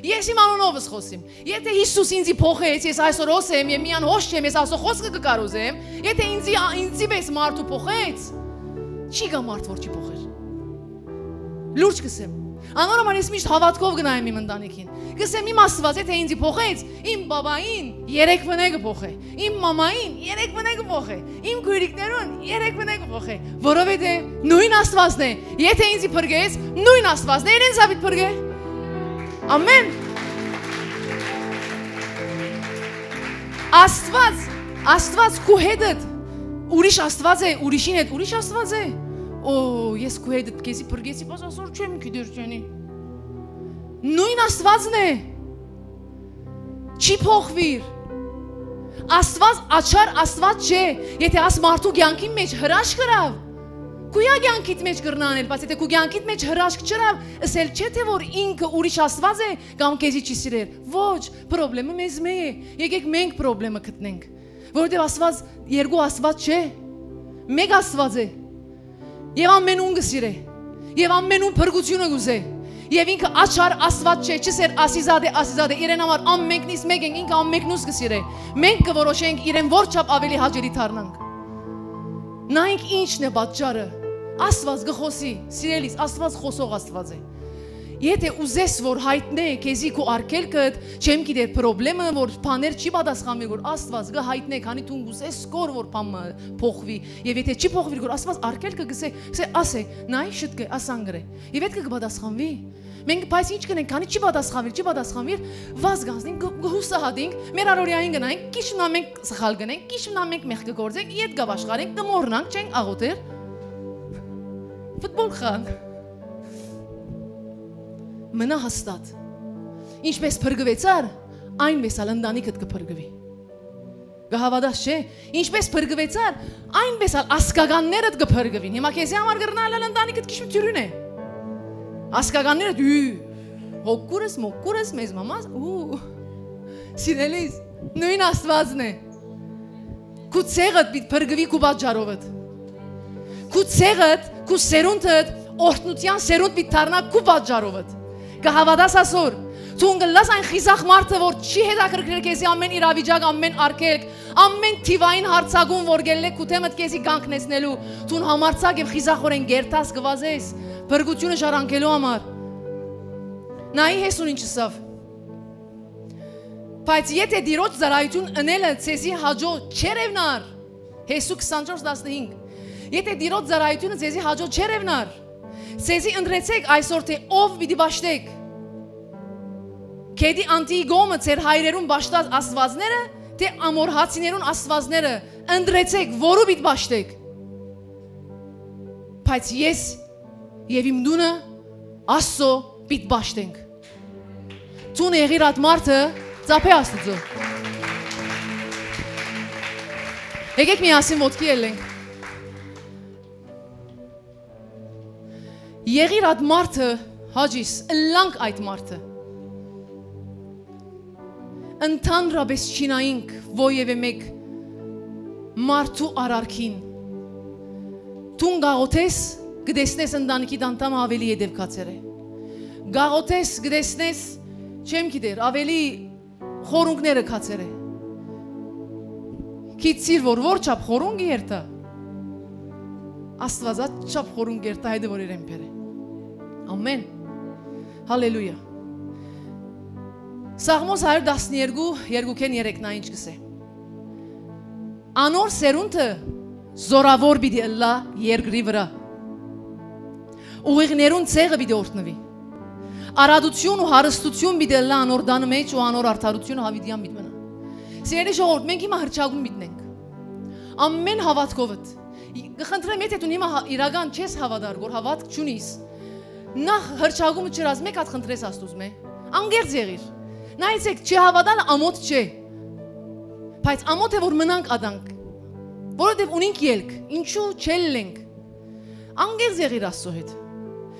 Ես իմ անունովս խոսիմ։ Եթե Հիսուս ինձի փոխեց, ես այսօր ասեմ, եւ միան հոշ չեմ, ես ասո խոսքը կկարոզեմ, եթե ինձի պես մարդու փոխեց, չի գա մարդ որ չի փոխեր։ Լուրջ կսեմ։ Անորոման ես միշտ հավատքով գնայեմ իմ ընտանիքին։ Կսեմ իմ Աստված, եթե ինձի փոխեց, իմ բաբային 3 վնե կփոխե, իմ մամային 3 վնե կփոխե, իմ քույրիկներուն 3 վնե կփոխե, որովհետեւ նույն Աստվածն է։ Եթե ինձի փրկեց, նույն Աստվածն է, ինձ աբիտ փրկե։ Ամեն։ Աստված քու հետդ ուրիշ Աստված է, ուրիշին հետ ուրիշ Աստված է։ Օ, ես քու հետդ քեզի փրկեցի, բայց ասոր չեմ գիտեր ջանի։ Նույն Աստվածն է։ Չի փոխվիր։ Աստված աչար Աստված չէ։ Եթե աս մարդու կյանքի մեջ հրաշք կրավ, քույա կյանքիդ մեջ կրնանել, բայց եթե քու կյանքիդ մեջ հրաշք չրավ, ասել չէ թե որ ինքը ուրիշ Աստված է կամ քեզի չի սիրել։ Ոչ, խնդրեմը մեզ է։ Եկեք մենք խնդրեմը գտնենք։ Որովհետև Աստված երկու Աստված չէ։ Մեկ Աստված է։ Եվ ամենուն կսիրե։ Եվ ամենուն փրկությունը կուզե։ Եվ ինքը աչար Աստված չէ, չսեր ասիզադե, իրեն համար ամենքնից մեկ ենք, ինքը ամենքնուս կսիրե։ Մենք կորոշենք իրեն որչափ ավելի հաճելի դառնանք։ Նայենք ինչն է պատճառը։ Աստված գխոսի, սիրելիս, Աստված խոսող Աստված է։ Եթե ուզես որ հայտնե քեզի քո արկելքդ, չեմ գիտեր խնդրեմը որ բաներ չի պատասխանի որ Աստված գհայտնե, քանի դու ուզես սկոր որ բանը փոխվի, եւ եթե չի փոխվի որ Աստված արկելքը գսե, ասե, նայ շտկե, ասանգրե։ Եվ այդ կպատասխանվի։ Մենք բայց ինչ կնենք, քանի չի պատասխանվի, վազգանցնենք, գհուսահատենք, մեր առօրյային գնանք, քիչնա մենք սխալ գնենք, քիչնա մենք մեղք կգործենք, իդ գավաշխարենք, կմոռնանք, չենք աղոթեր։ Ֆուտբոլ խաղ։ Մնա հաստատ։ Ինչպես փրկվեցար, այնպես ալ ընտանիքդ կփրկվի։ Գահավադաս չէ, ինչպես փրկվեցար, այնպես ալ ասկականներդ կփրկվին։ Հիմա քեզի համար գրնալ ընտանիքդ քիչ ծյուրին է։ Ասկականներդ հոգուրս, մոկուրս, մեզ մամաս, սիրելիս, նույն Աստվածն է։ Քու ցեղդ պիտի փրկվի քու պատճառովդ։ Քու ցեղդ, քու սերունդդ, օրհնության սերունդ պիտի դառնա քու պատճառովդ։ Կհավատաս ասոր, դու ընկլաս այն խիզախ մարդը, որ չի հետաքրքրել քեզի ամեն իրավիճակ, ամեն արկելք, ամեն թիվային հարցակում, որ գելլեք քու թեմդ քեզի կանգնեցնելու, դու համարցակ եւ խիզախորեն գերտաս գվազես, բրգությունը շարանկելու համար։ Նայի Հեսուն ինչ ասավ։ Բայց եթե դիրոջ ծառայություն ընելը ցեզի հաջո չերևնար, Հեսու 24:15, եթե դիրոջ ծառայությունը ցեզի հաջո չերևնար, ցեզի ընտրեցեք այսօր թե ով պիտի բաշտեք։ Քեդի անտի գոմը ծեր հայրերուն բաշտած աստվածները, թե ամորհացիներուն աստվածները, ընտրեցեք որու պիտի բաշտեք։ Բայց ես եւ իմ դունը Աստծո պիտի բաշտենք։ Ցուն եղիր այդ մարդը ծափե Աստծո։ Եկեք միասին ոտքի ելենք։ Եղիր այդ մարդը, հաջիս, լանք այդ մարդը։ Ընդհանրապես չինայինք ովևէ մեկ մարդու արարքին։ Տուն գաղոթես, գտեսնես ընտանիքի դանդամը ավելի եդևքացեր է։ Գաղոթես, գտեսնես, չեմ գիտեր, ավելի խորունգները քացեր է։ Քիծիր որ չափ խորունգ երթա։ Աստվածած չափ խորունգ երթա հետը որ իրեն բերե։ Ամեն։ Հալելույա։ Սաղմոս 112:2-3 ինչ կսե։ Անոր սերունդը զորավոր պիտի ըլլա երկրի վրա։ Ուղիղներուն ցեղը պիտի օրհնվի։ Արադություն ու հարստություն պիտի ըլլա անոր դանը մեջ ու անոր արդարությունը հավիտյան պիտի մնա։ Սիրելի ժողովուրդ, մենք հիմա հրճագում մտնենք։ Ամեն հավատքովդ։ Կխնդրեմ, եթե դու հիմա իրական չես հավատար, որ հավատք չունիս, նախ հրճագումը չրած մեկ հատ խնդրես Աստուծո մե։ Անգերձ եղիր։ Նայեցեք, չհավատալը ամոթ չէ։ Բայց ամոթ է որ մնանք ադանք։ Որովհետև ունենք ելք, ինչու չելենք։ անգեղծ եղիր Աստծո հետ։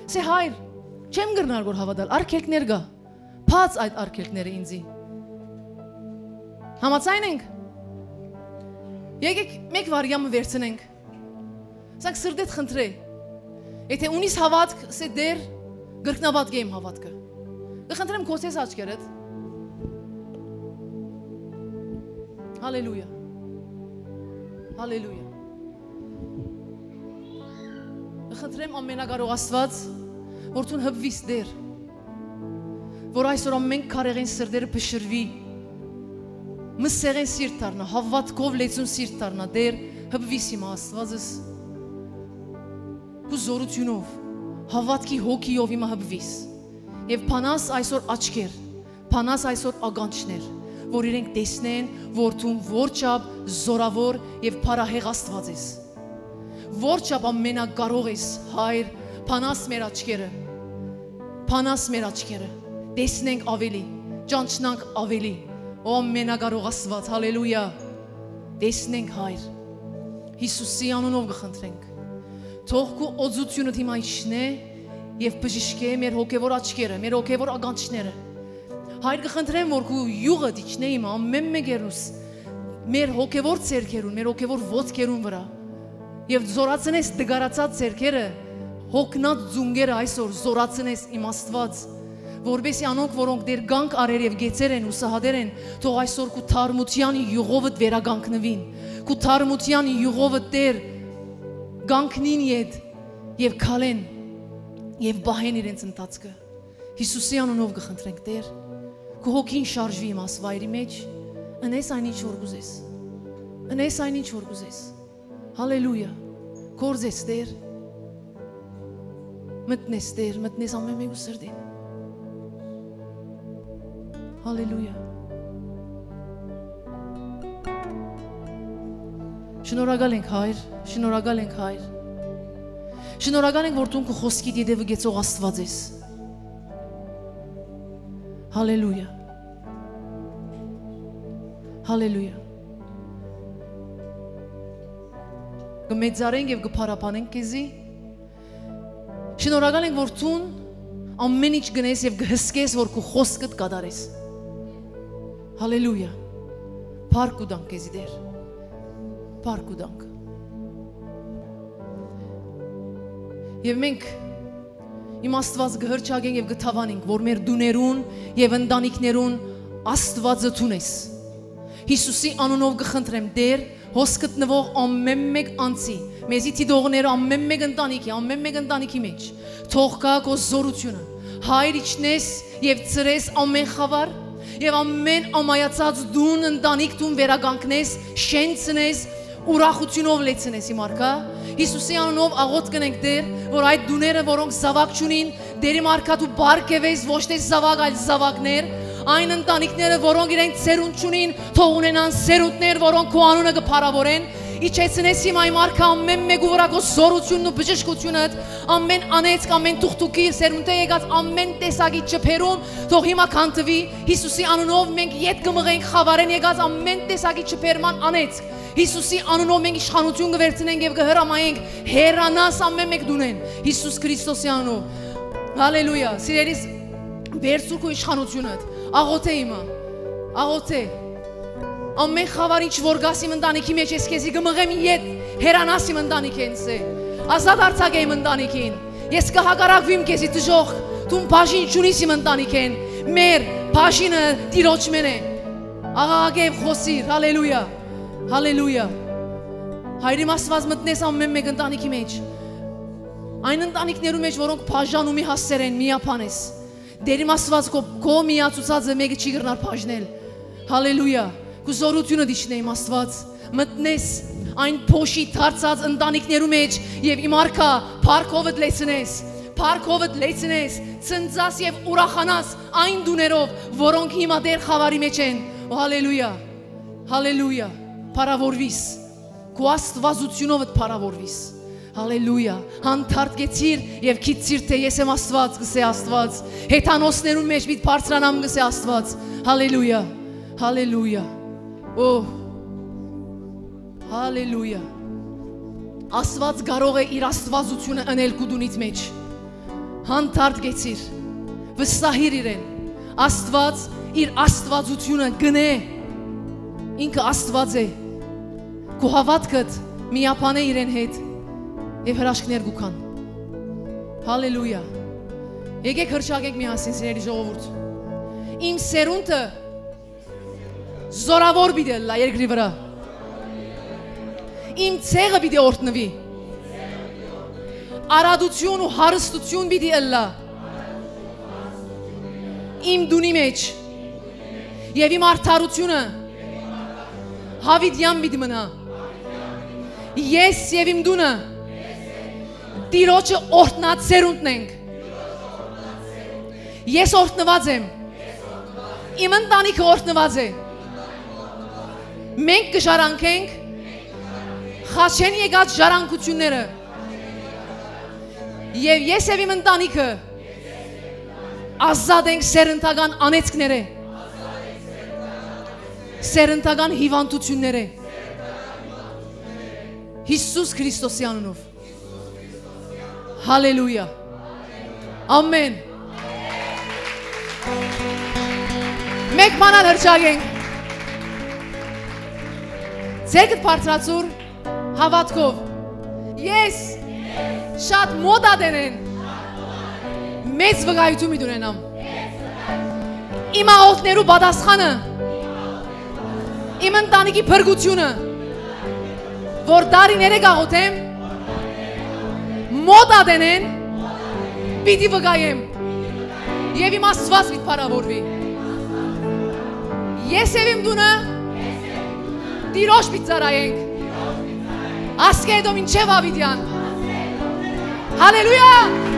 Սե հայր, չեմ գրնալ որ հավատալ, արգելքներ կա։ Փած այդ արգելքները ինձի։ Համաձայն ենք։ Եկեք մեկ վարյամը վերցնենք։ Սա սրտեդ խնդրե։ Եթե ունիս հավատք, սե դեր գրկնաբադգե իմ հավատքը։ Կխնդրեմ քոսես աչքերդ։ Հալելույա։ Հալելույա։ Կխնդրեմ ամենակարող Աստված, որ ցուն հպվիս դեր։ Որ այսօր ամեն քարեղեն սրտերը փշրվի։ Մսեղեն սիրտ դառնա, հավատքով լեցուն սիրտ դառնա դեր, հպվիս իմ Աստվածս։ Քու զորությունով, հավատքի հոգիով իմը հպվիս։ Եվ փանաս այսօր աչքեր, փանաս այսօր ագանչներ, որ իրենք տեսնեն, որ դու որչափ զորավոր եւ փարահեղ Աստված ես։ Որչափ ամենակարող ես, Հայր, փանաս մեր աչքերը։ Փանաս մեր աչքերը։ Տեսնենք ավելի, ճանչնանք ավելի։ Ո ամենակարող Աստված, հալելույա։ Տեսնենք Հայր։ Հիսուսի անունով կխնդրենք։ Թող քո օծությունը հիմա իջնե եւ բժշկե մեր հոգեվոր աչքերը, մեր հոգեվոր ագանչները։ Հայր կխնդրեմ, որ քո յուղը դիչնե հիմա ամեն մեկերուս մեր հոգեվոր ցերքերուն, մեր հոգեվոր ոտքերուն վրա եւ զորացնես դգարացած ցերքերը, հոգնած ձունգերը այսօր զորացնես իմ Աստված, որբեսի անոնք, որոնք դեր գանք արեր եւ գեցեր են ու սահադեր են, թող այսօր քո թարմության յուղովդ վերագանքնվին, քո թարմության յուղովը դեր գանքնին իդ եւ քալեն եւ բահեն իրենց ընթացքը։ Հիսուսի անունով կխնդրենք Տեր, քո հոգին շարժվի իմ ասվայրի մեջ, ընես այն ինչ որ կուզես։ Ընես այն ինչ որ կուզես։ Հալելույա։ Կորձես Տեր։ Մտնես Տեր, մտնես ամեն մեկու սրտին։ Հալելույա։ Շնորհակալ ենք Հայր, շնորհակալ ենք Հայր։ Շնորհակալ ենք, որ դու քո խոսքիդ յետևը գեցող Աստված ես։ Հալելույա։ Հալելույա։ Կմեծարենք եւ կփարապանենք քեզի։ Շնորհակալ ենք, որ դու ամեն ինչ գնես եւ կհսկես, որ քո խոսքդ կատարես։ Հալելույա։ Փառք ու դանք քեզի Տեր։ Փառք ու դանք։ Եվ մենք իմ Աստված կհրճագենք եւ կթավանենք, որ մեր դուներուն եւ ընտանիքներուն Աստվածը տունես։ Հիսուսի անունով կխնդրեմ Տեր, հոսքդ նվող ամեն մեկ անցի, մեզի թիդողները ամեն մեկ ընտանիքի մեջ, թող կա քո զորությունը, Հայր իջնես եւ ծրես ամեն խավար եւ ամեն ամայացած դուն ընտանիք դուն վերագանքնես, շենցնես, ուրախությունով լեցնես իմ արքա։ Հիսուսի անունով աղոթ կնենք Տեր, որ այդ դուները, որոնք զավակ չունին, Տերի մարքա դու բարգեւես ոչ թե զավակ, այլ զավակներ, այն ընտանիքները, որոնք իրենք ցերունդ չունին, թող ունենան ցերունդներ, որոնք քո անունը կփառավորեն։ Իջեցնես իմ այ մարքա ամեն մեկու վրա քո զորությունն ու բժշկությունը, ամեն անեծք, ամեն թուղթուկի սերունդը եկած ամեն տեսակի չփերում, թող հիմա քանթվի Հիսուսի անունով մենք ետ կմղենք խավարեն եկած ամեն տեսակի չփերման անեծք։ Հիսուսի անունով մենք իշխանություն կվերցնենք եւ կհրամայենք հեռանաս ամեն մեկ դունեն Հիսուս Քրիստոսի անունով։ Հալելույա։ Սիրելիս, վերցու քո իշխանությունը, աղոթե իմը, աղոթե։ Ամեն խավար ինչ որ գաս իմ ընտանիքի մեջ ես քեզի կմղեմ ետ հեռանաս իմ ընտանիքենս է։ Ազատ արձակ իմ ընտանիքին։ Ես կհակառակվեմ քեզի դժոխ, դու բաժին չունիս իմ ընտանիքեն։ Մեր բաժինը Տիրոջ մեն է։ Աղաղակև խոսիր, հալելույա։ Հալելույա։ Հայր իմ Աստված մտնես ամեն մեկ ընտանիքի մեջ։ Այն ընտանիքներու մեջ, որոնք բաժանումի հասցեր են, միապանես։ Դեր իմ Աստված քո միացուցածը մեկը չի գրնար բաժնել։ Հալելույա։ Քո զորությունը դիչնե իմ Աստված։ Մտնես այն փոշի դարձած ընտանիքներու մեջ եւ իմ արքա փառքովդ լեցնես։ Փառքովդ լեցնես, ցնծաս եւ ուրախանաս այն դուներով, որոնք հիմա դեր խավարի մեջ են։ Հալելույա։ Հալելույա։ Փառավորվիս, քո աստվածությունովդ փառավորվիս, հալելույա, հանդարտ գեցիր եւ քիծիր թե ես եմ Աստված, գսե Աստված, հեթանոսներուն մեջ մի բարձրանամ գսե Աստված, հալելույա, հալելույա, օ, հալելույա, Աստված կարող է իր աստվածությունը անել կուդունից մեջ։ Հանդարտ գեցիր, վստահիր իրեն։ Աստված իր աստվածությունը գնե։ Ինքը Աստված է։ Քո հավատքդ միապան է իրեն հետ եւ հրաշքներ գուքան։ Հալելույա։ Եկեք հրճակենք միասին, սիրելի ժողովուրդ։ Իմ սերունդը զորավոր պիտի լա երկրի վրա։ Իմ ցեղը պիտի օրհնվի։ Արադություն ու հարստություն պիտի ըլլա։ Իմ դունի մեջ եւ իմ արդարությունը հավիտյան պիտի մնա։ Ես եւ իմ դունը Տիրոջը օրհնած սերունդն ենք։ Ես օրհնված եմ։ Իմ ընտանիքը օրհնված է։ Մենք կժարանքենք խաչեն եկած ժառանգությունները եւ ես եւ իմ ընտանիքը ազատ ենք սերնդական անեծքները, սերնդական հիվանդությունները Հիսուս Քրիստոսի անունով։ Հալելույա։ Ամեն։ Մեկ մանալ հրճակենք։ Ձերքդ բարձրացուր հավատքով։ Ես շատ մոդա դենեն մեծ վկայություն մի դունենամ։ Իմ աղոթներու պատասխանը, իմ ընտանիքի փրկությունը, որ դարիները գաղոթեմ, մոդա դենեն, պիտի վկայեմ եւ իմ Աստված պիտի փառավորվի։ Ես եւ իմ դունը Տիրոջ պիտի ծառայենք։ Ասկեդո մինչև ավիդյան։ Հալելույա։